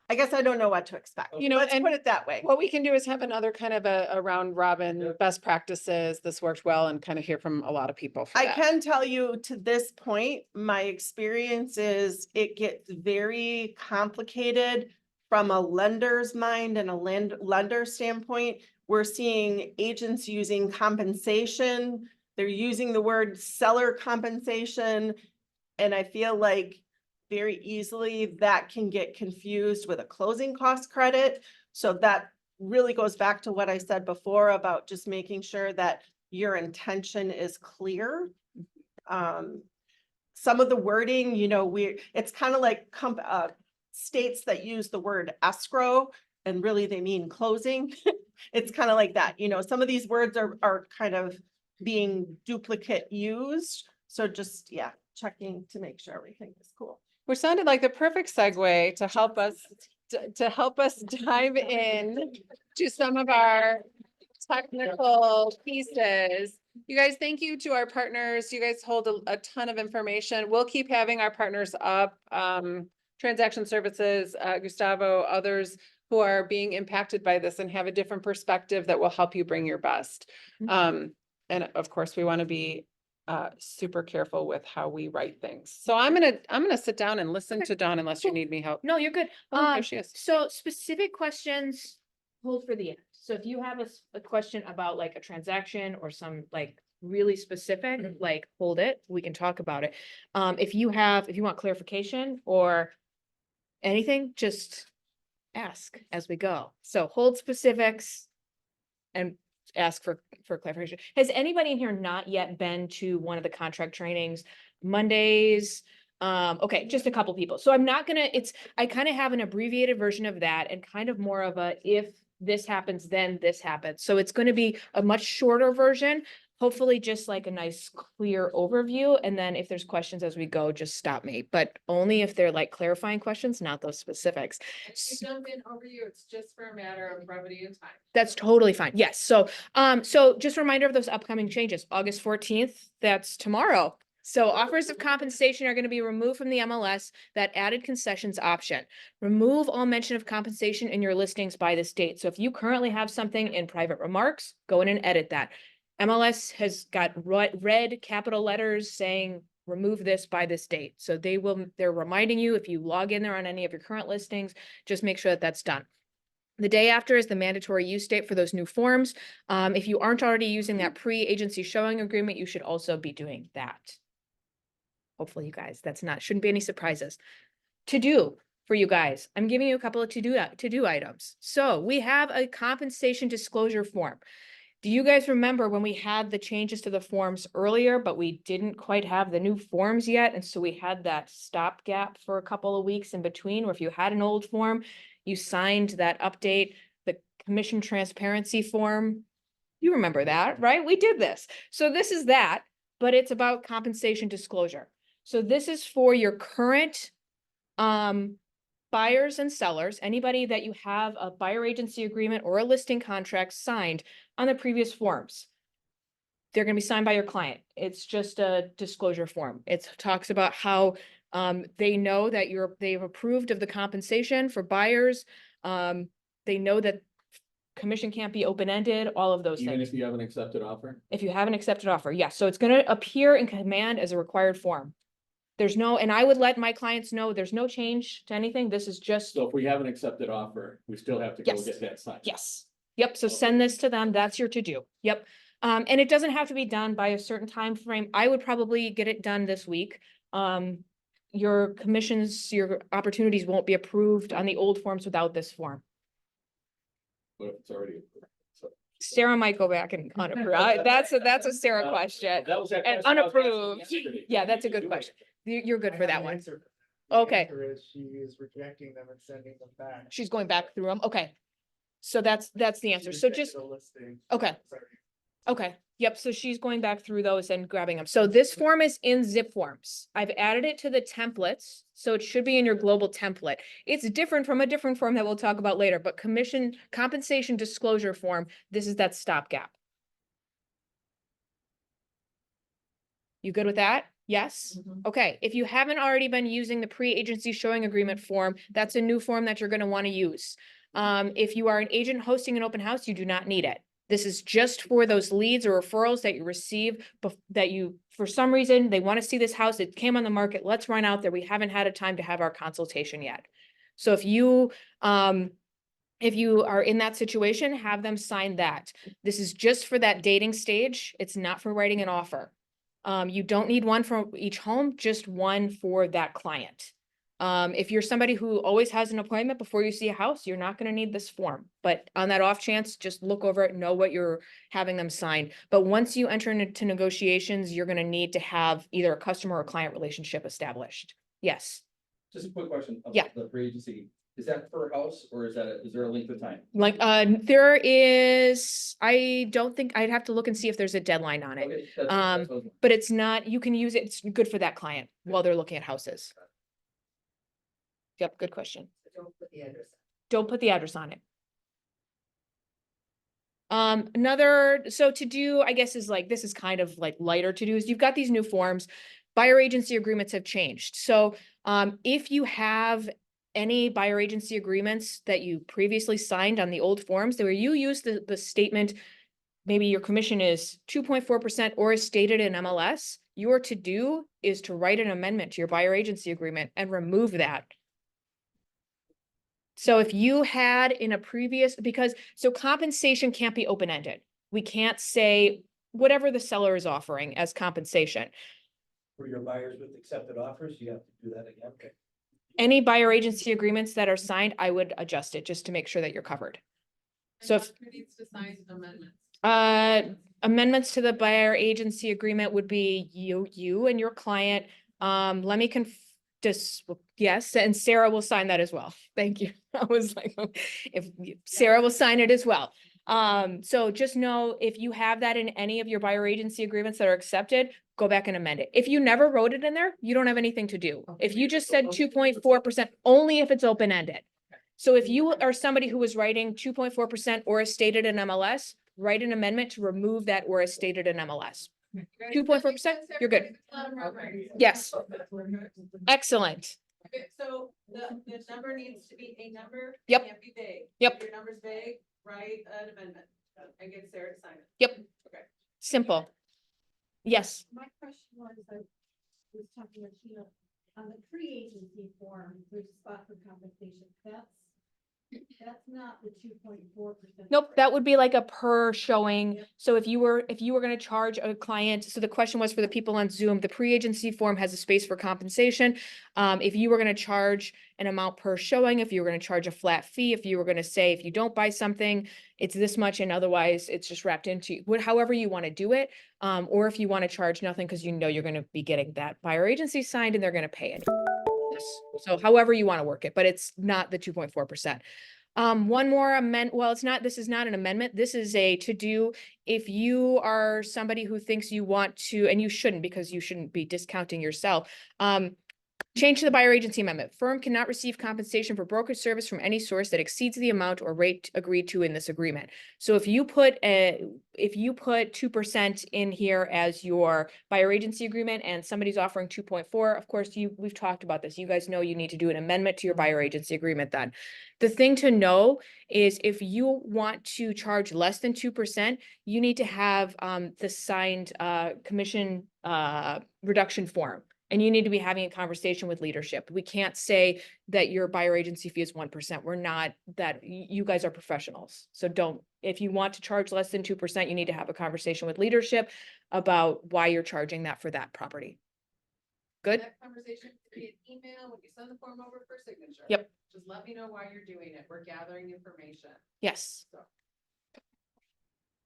I guess I don't know what to expect. You know, Let's and put it that way. What we can do is have another kind of a round robin Yeah. best practices. This worked well, and kind of hear from a lot of people. For I that. can tell you to this point, my experience is it gets very complicated from a lender's mind and a lender standpoint. We're seeing agents using compensation. They're using the word seller compensation. And I feel like very easily that can get confused with a closing cost credit. So that really goes back to what I said before about just making sure that your intention is clear. Some of the wording, you know, it's kind of like states that use the word escrow and really they mean closing. It's kind of like that, you know, some of these words are kind of being duplicate used. So just, yeah, checking to make sure everything is cool. Which sounded like the perfect segue to help us dive in to some of our technical pieces. You guys, thank you to our partners. You guys hold a ton of information. We'll keep having our partners up, Transaction Services, Gustavo, others who are being impacted by this and have a different perspective that will help you bring your best. And of course, we want to be super careful with how we write things. So I'm gonna sit down and listen to Dawn unless you need me help. No, you're good. Oh, there she is. So specific questions, hold for the end. So if you have a question about like a transaction or some like really specific, like hold it, we can talk about it. If you want clarification or anything, just ask as we go. So hold specifics and ask for clarification. Has anybody in here not yet been to one of the contract trainings Mondays? Okay, just a couple people. So I'm not gonna, I kind of have an abbreviated version of that and kind of more of a, if this happens, then this happens. So it's going to be a much shorter version, hopefully just like a nice clear overview. And then if there's questions as we go, just stop me, but only if they're like clarifying questions, not those specifics. Jump in over you. It's just for a matter of brevity and time. That's totally fine. Yes. So, so just a reminder of those upcoming changes, August 14th, that's tomorrow. So offers of compensation are going to be removed from the MLS, that added concessions option. Remove all mention of compensation in your listings by this date. So if you currently have something in private remarks, go in and edit that. MLS has got red capital letters saying remove this by this date. So they're reminding you if you log in there on any of your current listings, just make sure that that's done. The day after is the mandatory use date for those new forms. If you aren't already using that pre-agency showing agreement, you should also be doing that. Hopefully you guys, shouldn't be any surprises. To do for you guys, I'm giving you a couple of to-do items. So we have a compensation disclosure form. Do you guys remember when we had the changes to the forms earlier, but we didn't quite have the new forms yet? And so we had that stopgap for a couple of weeks in between, where if you had an old form, you signed that update, the commission transparency form. You remember that, right? We did this. So this is that, but it's about compensation disclosure. So this is for your current buyers and sellers, anybody that you have a buyer agency agreement or a listing contract signed on the previous forms. They're gonna be signed by your client. It's just a disclosure form. It talks about how they know that they've approved of the compensation for buyers. They know that commission can't be open-ended, all of those Even things. if you have an accepted offer? If you have an accepted offer, yes. So it's gonna appear in command as a required form. There's no, and I would let my clients know there's no change to anything. This is just, So if we have an accepted offer, we still have to go Yes. get that signed? yes. Yep, so send this to them. That's your to-do. Yep. And it doesn't have to be done by a certain time frame. I would probably get it done this week. Your commissions, your opportunities won't be approved on the old forms without this form. What if it's already approved? So- Sarah might go back and unapprove. That's a Sarah question. That was that And question I was asking unapproved. yesterday. Yeah, that's a You good do it. question. You're good I for have that an one. answer. Okay. The answer is she is rejecting them and sending them back. She's going back through them. Okay. So that's the She answer. So rejected just, a listing. okay. Sorry. okay. Yep. So she's going back through those and grabbing them. So this form is in zip forms. I've added it to the templates. So it should be in your global template. It's different from a different form that we'll talk about later, but compensation disclosure form, this is that stopgap. You good with that? Yes? Okay, if you haven't already been using the pre-agency showing agreement form, that's a new form that you're gonna wanna use. If you are an agent hosting an open house, you do not need it. This is just for those leads or referrals that you receive, that you, for some reason, they wanna see this house, it came on the market, let's run out there, we haven't had a time to have our consultation yet. So if you are in that situation, have them sign that. This is just for that dating stage, it's not for writing an offer. You don't need one for each home, just one for that client. If you're somebody who always has an appointment before you see a house, you're not gonna need this form. But on that off chance, just look over it, know what you're having them sign. But once you enter into negotiations, you're gonna need to have either a customer or client relationship established. Yes, Just a quick question. Yeah. The free agency, is that per house or is there a length of time? like, there is, I don't think, I'd have to look and see if there's a deadline on it. Okay, that's what I was- But it's not, you can use it, it's good for that client while they're looking at houses. Yep, good question. So don't put the address. Don't put the address on it. So to do, I guess is like, this is kind of like lighter to do is you've got these new forms. Buyer agency agreements have changed. So if you have any buyer agency agreements that you previously signed on the old forms, where you use the statement, maybe your commission is 2.4% or is stated in MLS, your to do is to write an amendment to your buyer agency agreement and remove that. So if you had in a previous, so compensation can't be open-ended. We can't say whatever the seller is offering as compensation. For your buyers with accepted offers, you have to do that again. Okay. Any buyer agency agreements that are signed, I would adjust it just to make sure that you're covered. So if, Who needs to sign amendments? amendments to the buyer agency agreement would be you and your client. Let me yes, and Sarah will sign that as well. Thank you. I was like, Sarah will sign it as well. So just know if you have that in any of your buyer agency agreements that are accepted, go back and amend it. If you never wrote it in there, you don't have anything to do. If you just said 2.4%, only if it's open-ended. So if you are somebody who was writing 2.4% or as stated in MLS, write an amendment to remove that or as stated in MLS. 2.4%, you're good. Yes. Excellent. Okay, so the number needs to be a number. Yep. Can't be vague. Yep. If your number's vague, write an amendment and get Sarah to sign it. Yep. Okay. Simple. Yes. My question was, I was talking with Sheila, on the pre-agency form, there's a spot for compensation. That's That's not the 2.4%. Nope, that would be like a per showing. So if you were gonna charge a client, so the question was for the people on Zoom, the pre-agency form has a space for compensation. If you were gonna charge an amount per showing, if you were gonna charge a flat fee, if you were gonna say, if you don't buy something, it's this much and otherwise it's just wrapped into, however you wanna do it. Or if you wanna charge nothing, because you know you're gonna be getting that buyer agency signed and they're gonna pay it. So however you wanna work it, but it's not the 2.4%. One more well, this is not an amendment. This is a to do. If you are somebody who thinks you want to, and you shouldn't because you shouldn't be discounting yourself. Change to the buyer agency amendment. Firm cannot receive compensation for brokerage service from any source that exceeds the amount or rate agreed to in this agreement. So if you put 2% in here as your buyer agency agreement and somebody's offering 2.4, of course, we've talked about this. You guys know you need to do an amendment to your buyer agency agreement then. The thing to know is if you want to charge less than 2%, you need to have the signed commission reduction form. And you need to be having a conversation with leadership. We can't say that your buyer agency fee is 1%. We're not that, you guys are professionals. So if you want to charge less than 2%, you need to have a conversation with leadership about why you're charging that for that property. Good? That conversation could be an email when you send the form over for signature. Yep. Just let me know why you're doing it. We're gathering information. Yes. So.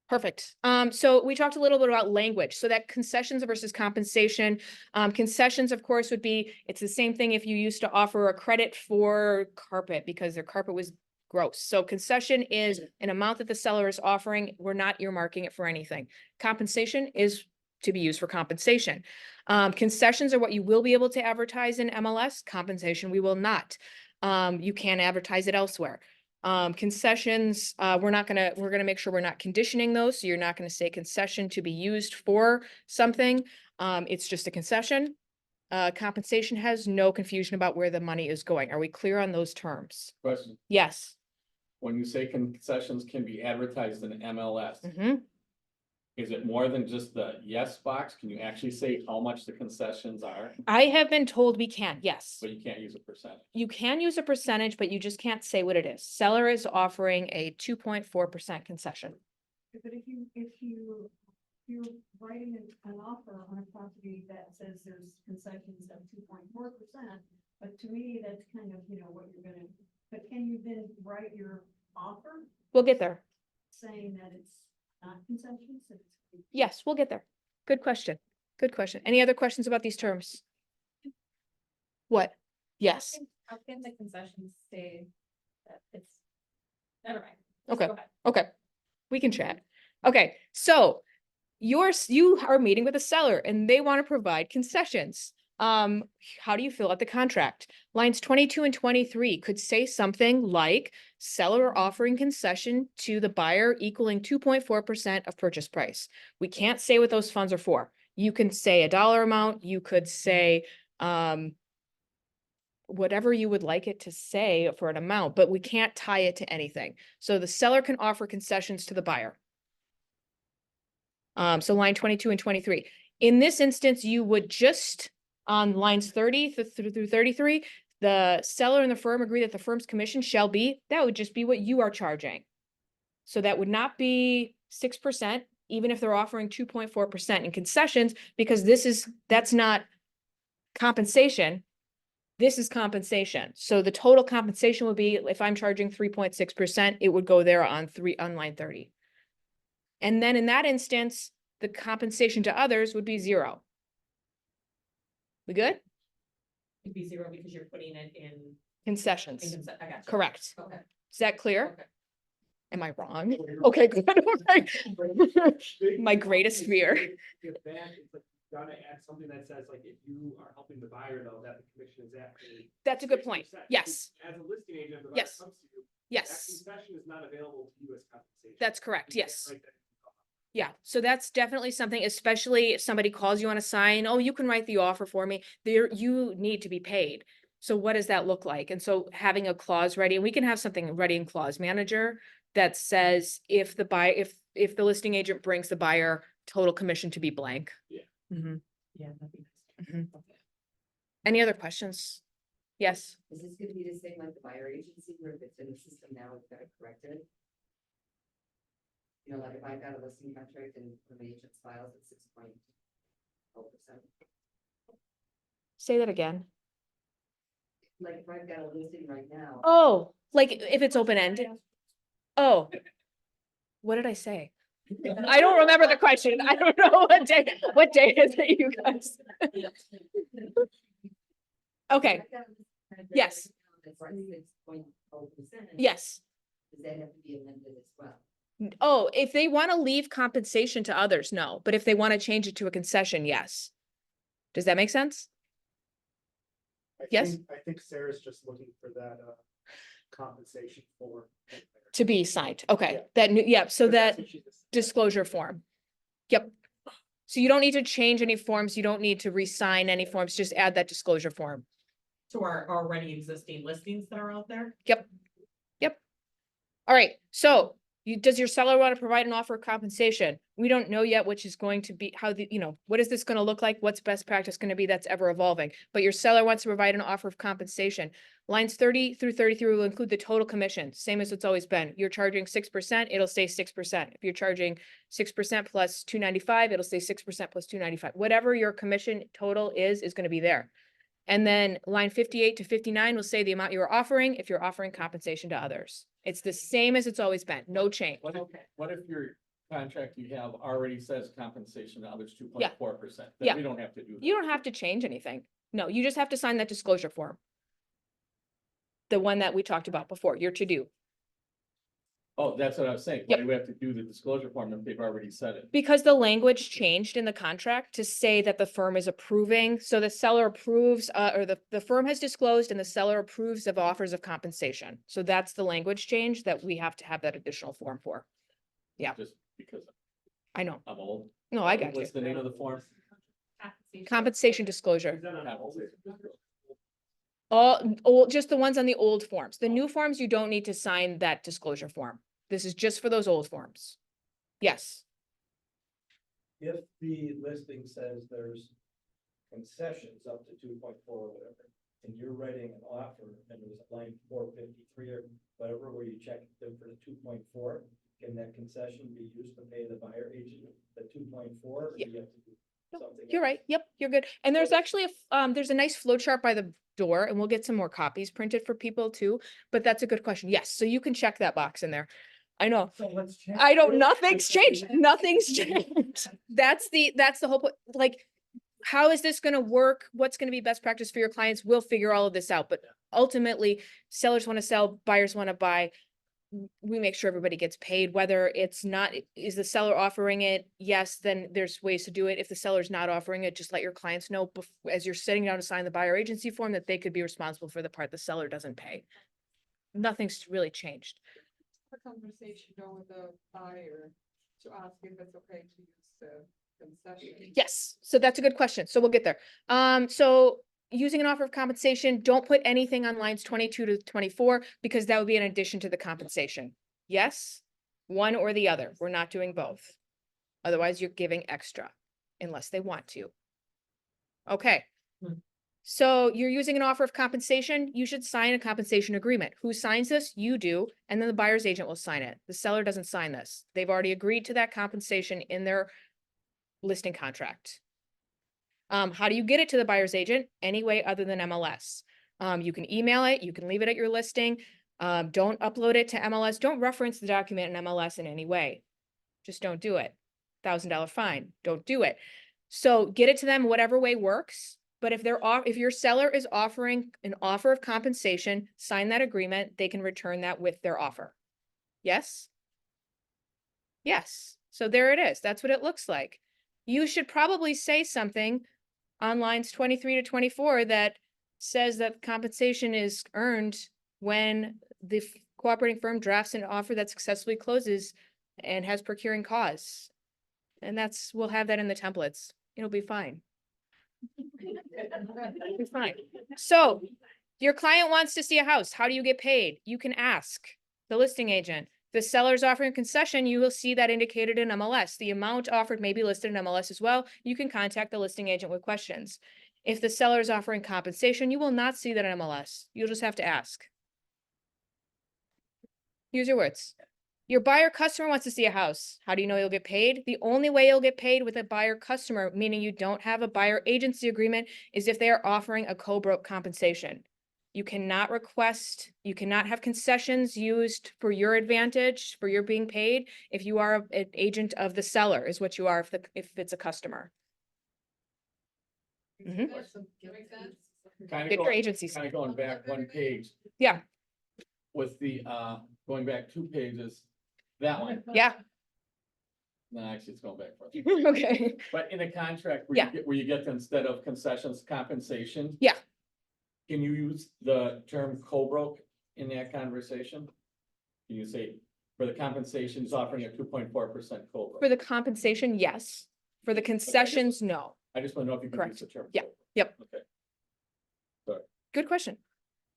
Perfect. So we talked a little bit about language. So that concessions versus compensation. Concessions, of course, would be, it's the same thing if you used to offer a credit for carpet because their carpet was gross. So concession is an amount that the seller is offering. We're not earmarking it for anything. Compensation is to be used for compensation. Concessions are what you will be able to advertise in MLS. Compensation, we will not. You can advertise it elsewhere. Concessions, we're gonna make sure we're not conditioning those. So you're not gonna say concession to be used for something. It's just a concession. Compensation has no confusion about where the money is going. Are we clear on those terms? Question, Yes. when you say concessions can be advertised in MLS, Mhm. is it more than just the yes box? Can you actually say how much the concessions are? I have been told we can, yes. But you can't use a percentage. You can use a percentage, but you just can't say what it is. Seller is offering a 2.4% concession. But if you're writing an offer on a property that says there's concessions of 2.4%, but to me, that's kind of, what you're gonna, but can you then write your offer We'll get there. saying that it's not concessions? Yes, we'll get there. Good question. Good question. Any other questions about these terms? What? Yes. How can the concessions say that it's, never mind. Okay. Go ahead. Okay. We can chat. Okay, so you are meeting with a seller and they want to provide concessions. How do you fill out the contract? Lines 22 and 23 could say something like seller offering concession to the buyer equaling 2.4% of purchase price. We can't say what those funds are for. You can say a dollar amount, you could say whatever you would like it to say for an amount, but we can't tie it to anything. So the seller can offer concessions to the buyer. So line 22 and 23. In this instance, you would just, on lines 30 through 33, the seller and the firm agree that the firm's commission shall be, that would just be what you are charging. So that would not be 6%, even if they're offering 2.4% in concessions, because that's not compensation. This is compensation. So the total compensation would be, if I'm charging 3.6%, it would go there on line 30. And then in that instance, the compensation to others would be 0. We good? It'd be 0 because you're putting it in. Concessions. I got you. Correct. Okay. Is that clear? Okay. Am I wrong? Okay, good. Okay. My greatest fear. If that, it's like, gotta add something that says like, if you are helping the buyer though, that the commission is actually. That's a good point. 6%. Yes. As a listing agent, if the buyer Yes. comes to you, that Yes, concession is not available to you as compensation. that's correct. You can't Yes. write that. Yeah, so that's definitely something, especially if somebody calls you on a sign, oh, you can write the offer for me. You need to be paid. So what does that look like? And so having a clause ready, and we can have something ready in clause manager that says if the if the listing agent brings the buyer, total commission to be blank. Yeah. Mhm. Yeah, that'd be nice. Mhm. Any other questions? Yes. Is this gonna be the same like the buyer agency where if it's in the system now, it's got it corrected? You know, like if I've got a listing contract and one of the agent's files at 6.0%. Say that again. Like if I've got a listing right now. Oh, like if it's open-ended? Oh. What did I say? I don't remember the question. I don't know what day is it, you guys? Okay, I've got a listing contract Yes. right now that's 6.0%. yes. Does that have to be amended as well? Oh, if they want to leave compensation to others, no, but if they want to change it to a concession, yes. Does that make sense? Yes. I think Sarah's just looking for that, compensation for. To be signed, okay, Yeah. that, yeah, so But that's that what she just- disclosure form. Yep. So you don't need to change any forms, you don't need to re-sign any forms, just add that disclosure form. To our already existing listings that are out there. Yep. Yep. All right, so does your seller want to provide an offer of compensation? We don't know yet which is going to be, how the, what is this going to look like? What's best practice going to be? That's ever evolving. But your seller wants to provide an offer of compensation. Lines 30 through 33 will include the total commission, same as it's always been. You're charging 6%, it'll stay 6%. If you're charging 6% plus 295, it'll stay 6% plus 295. Whatever your commission total is going to be there. And then line 58 to 59 will say the amount you're offering if you're offering compensation to others. It's the same as it's always been, no change. What if your contract you have already says compensation to others 2.4%? Yeah. Then we don't have to do that. You don't have to change anything. No, you just have to sign that disclosure form. The one that we talked about before, your to-do. Oh, that's what I was saying. Why do we have to do the disclosure form if they've already said it? Because the language changed in the contract to say that the firm is approving, so the seller approves, or the firm has disclosed and the seller approves of offers of compensation. So that's the language change that we have to have that additional form for. Yeah. Just because I know. I'm old. No, I got you. What's the name of the form? Compensation disclosure. Is that on all? All, just the ones on the old forms. The new forms, you don't need to sign that disclosure form. This is just for those old forms. Yes. If the listing says there's concessions up to 2.4 or whatever, and you're writing an offer and there's a line 453 or whatever, where you check them for the 2.4, can that concession be used to pay the buyer agent the 2.4? Or do you have to do something You're else? right. Yep, you're good. And there's actually there's a nice flow chart by the door, and we'll get some more copies printed for people too. But that's a good question. Yes, so you can check that box in there. I know. So let's check. I don't, nothing's changed. Nothing's changed. That's the whole point. Like, how is this gonna work? What's gonna be best practice for your clients? We'll figure all of this out, but ultimately, sellers want to sell, buyers want to buy. We make sure everybody gets paid, whether it's not, is the seller offering it? Yes, then there's ways to do it. If the seller's not offering it, just let your clients know as you're sitting down to sign the buyer agency form that they could be responsible for the part the seller doesn't pay. Nothing's really changed. A conversation going with the buyer to ask if it's okay to use the concession. Yes, so that's a good question. So we'll get there. So using an offer of compensation, don't put anything on lines 22 to 24 because that would be in addition to the compensation. Yes, one or the other. We're not doing both. Otherwise, you're giving extra unless they want to. Okay. So you're using an offer of compensation, you should sign a compensation agreement. Who signs this? You do, and then the buyer's agent will sign it. The seller doesn't sign this. They've already agreed to that compensation in their listing contract. How do you get it to the buyer's agent? Any way other than MLS. You can email it, you can leave it at your listing. Don't upload it to MLS. Don't reference the document in MLS in any way. Just don't do it. $1,000 fine. Don't do it. So get it to them whatever way works. But if your seller is offering an offer of compensation, sign that agreement, they can return that with their offer. Yes? Yes. So there it is. That's what it looks like. You should probably say something on lines 23 to 24 that says that compensation is earned when the cooperating firm drafts an offer that successfully closes and has procuring cause. And we'll have that in the templates. It'll be fine. It'll be fine. So your client wants to see a house. How do you get paid? You can ask the listing agent. The seller's offering a concession, you will see that indicated in MLS. The amount offered may be listed in MLS as well. You can contact the listing agent with questions. If the seller is offering compensation, you will not see that in MLS. You'll just have to ask. Use your words. Your buyer customer wants to see a house. How do you know you'll get paid? The only way you'll get paid with a buyer customer, meaning you don't have a buyer agency agreement, is if they are offering a co-broke compensation. You cannot have concessions used for your advantage, for your being paid, if you are an agent of the seller, is what you are if it's a customer. Mhm. Get your agencies. Kind of going back one page Yeah, with the, going back 2 pages, that one. yeah, No, actually, it's going back further. okay, But in a contract Yeah. where you get instead of concessions, compensation. Yeah. Can you use the term co-broke in that conversation? Can you say, for the compensation, he's offering a 2.4% co-broke? for the compensation, yes. For the concessions, no. I just want to know if you can Correct. use the term. Yeah. co-broke. Yep. Okay. Good question.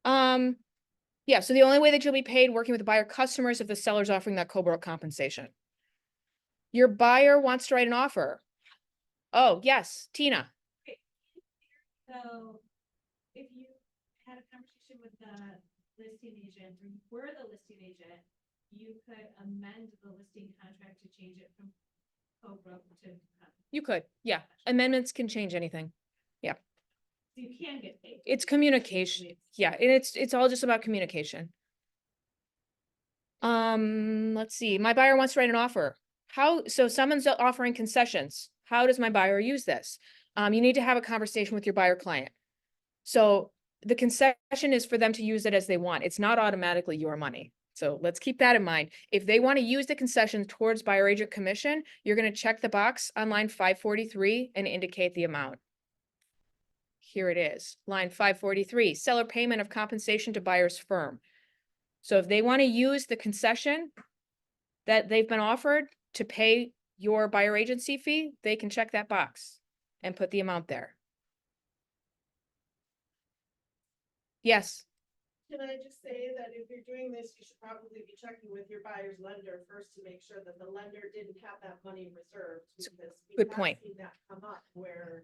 Yeah, so the only way that you'll be paid working with the buyer customers if the seller's offering that co-broke compensation. Your buyer wants to write an offer. Oh, yes, Tina. So if you had a conversation with the listing agent, or you were the listing agent, you could amend the listing contract to change it from co-broke to. You could, yeah. Amendments can change anything. So you can get paid. It's communication. Yeah, and it's all just about communication. Let's see. My buyer wants to write an offer. So someone's offering concessions. How does my buyer use this? You need to have a conversation with your buyer client. So the concession is for them to use it as they want. It's not automatically your money. So let's keep that in mind. If they want to use the concession towards buyer agent commission, you're going to check the box on line 543 and indicate the amount. Here it is, line 543, seller payment of compensation to buyer's firm. So if they want to use the concession that they've been offered to pay your buyer agency fee, they can check that box and put the amount there. Yes, Can I just say that if you're doing this, you should probably be checking with your buyer's lender first to make sure that the lender didn't have that money reserved. Because we good have point. seen that come up where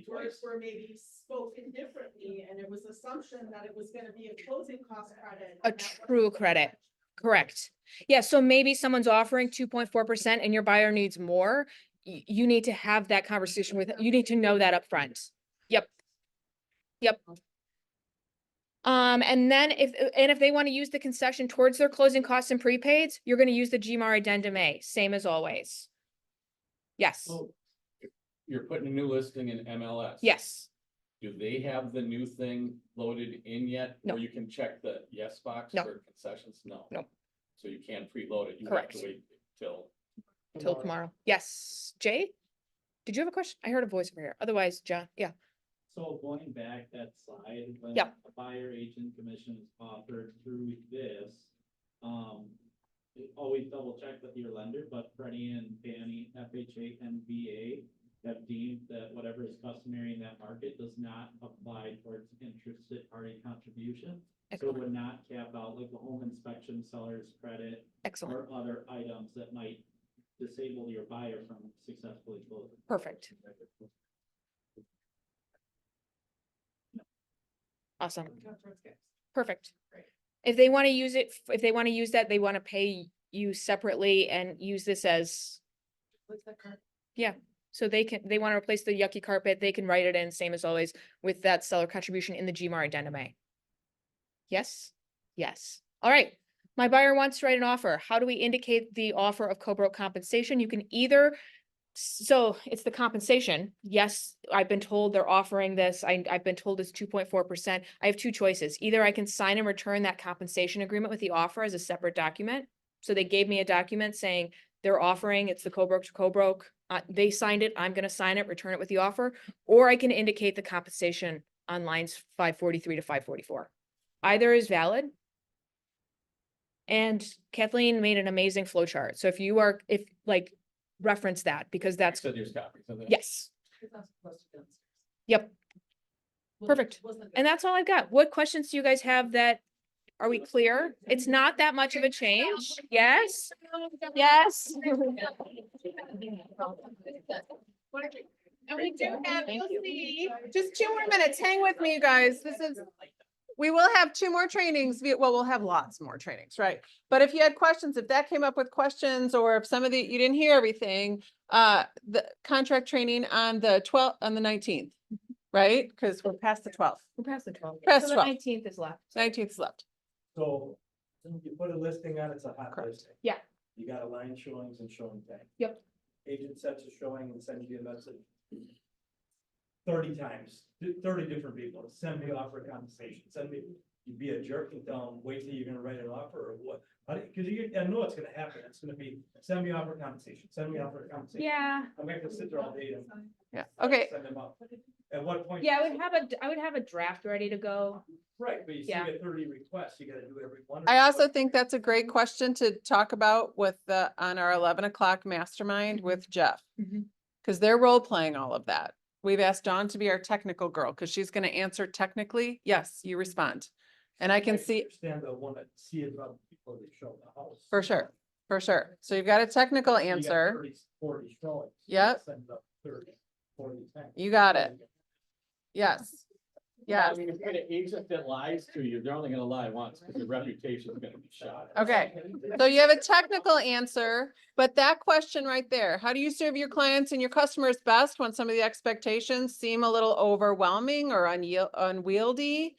words were maybe spoken differently and it was assumption that it was gonna be a closing cost credit. A and that wasn't true the credit. case. Correct. Yeah, so maybe someone's offering 2.4% and your buyer needs more. You need to have that conversation with, you need to know that up front. Yep. Yep. And then if they want to use the concession towards their closing costs and prepaids, you're going to use the GMAR addendum A, same as always. Yes, So you're putting a new listing in MLS. yes, Do they have the new thing loaded in yet? No. Or you can check the yes box No. for concessions? No. No. So you can't preload it. You have Correct. to wait till. till tomorrow. Yes, Jay? Did you have a question? I heard a voice over here. Otherwise, John, yeah. So going back that slide, when Yep. a buyer agent commission is offered through this, always double check with your lender, but Freddie and Fannie, FHA and VA have deemed that whatever is customary in that market does not apply towards interested party contribution. So it Excellent, would not cap out like the home inspection, seller's credit, excellent, or other items that might disable your buyer from successfully closing. perfect. Awesome, perfect. If they want to use it, if they want to use that, they want to pay you separately and use this as, so they want to replace the yucky carpet, they can write it in, same as always, with that seller contribution in the GMAR addendum A. Yes, yes. All right. My buyer wants to write an offer. How do we indicate the offer of co-broke compensation? You can either, so it's the compensation. Yes, I've been told they're offering this. I've been told it's 2.4%. I have two choices. Either I can sign and return that compensation agreement with the offer as a separate document. So they gave me a document saying they're offering, it's the co-broke to co-broke. They signed it. I'm going to sign it, return it with the offer, or I can indicate the compensation on lines 543 to 544. Either is valid. And Kathleen made an amazing flow chart. So reference that because that's, So there's copies of that. yes, yep, perfect. And that's all I've got. What questions do you guys have that, are we clear? It's not that much of a change. Yes? Yes. And we do have, Thank you'll you. see, just 2 more minutes. Hang with me, you guys. We will have 2 more trainings. Well, we'll have lots more trainings, right? But if you had questions, if that came up with questions, or if some of the, you didn't hear everything, the contract training on the 12th, on the 19th, right? Because we're past the 12th. We're past the 12th. Past So the 12th. 19th is left. 19th is left. So you put a listing on, it's a hot Correct. listing. Yeah. You got aligned showings and showing time. Yep. Agent sets a showing and sends you a message 30 times, 30 different people, send me offer compensation, send me, you be a jerk and tell them, wait till you're gonna write an offer or what? Cause I know it's gonna happen, it's gonna be, send me offer compensation, send me offer compensation. Yeah, I'm not gonna sit there all day and. Yeah, okay. Send them up. At what point? yeah, I would have a draft ready to go. Right, but you see Yeah. get 30 requests, you gotta do every one. I also think that's a great question to talk about with the, on our 11 o'clock mastermind with Jeff. Mhm. Because they're role playing all of that. We've asked Dawn to be our technical girl because she's going to answer technically. Yes, you respond. And I can see, Understand the one that see it about before they show the house. for sure, for sure. So you've got a technical So you got answer. 30, 40 showings. Yep. Send up 30, 40 times. You got it. Yes. I Yes. mean, if you get an agent that lies to you, they're only gonna lie once, because your reputation is gonna be shot. Okay. So you have a technical answer, but that question right there, how do you serve your clients and your customers best when some of the expectations seem a little overwhelming or unwieldy?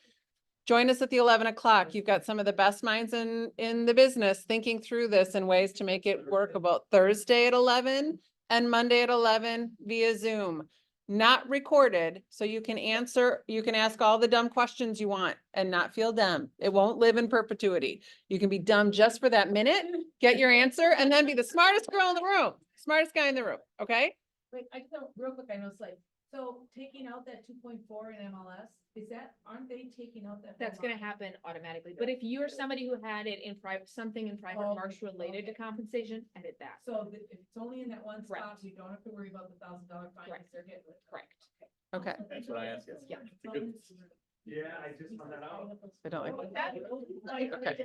Join us at the 11 o'clock. You've got some of the best minds in the business thinking through this and ways to make it workable. Thursday at 11 and Monday at 11 via Zoom. Not recorded, so you can ask all the dumb questions you want and not feel dumb. It won't live in perpetuity. You can be dumb just for that minute, get your answer, and then be the smartest girl in the room, smartest guy in the room, okay? Wait, I know, real quick, I know it's like, so taking out that 2.4 in MLS, aren't they taking out that? That's gonna happen automatically. But if you're somebody who had it in private, something in private Oh, marks related to okay. compensation, edit that. So if it's only in that one spot, Correct. you don't have to worry about the $1,000 fine Correct. if they're hit with. Correct. Okay, That's what I asked you. Yeah. It's a good- Yeah, I just found that out. I don't like Okay.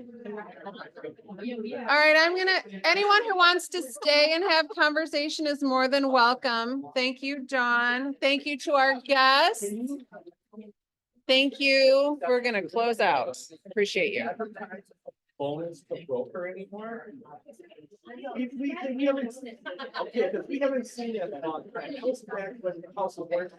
All right, anyone who wants to stay and have conversation is more than welcome. Thank you, John. Thank you to our guests. Thank you. We're gonna close out. Appreciate you. Bonus the broker anymore? We haven't, okay, because we haven't seen it. It was back when the house was.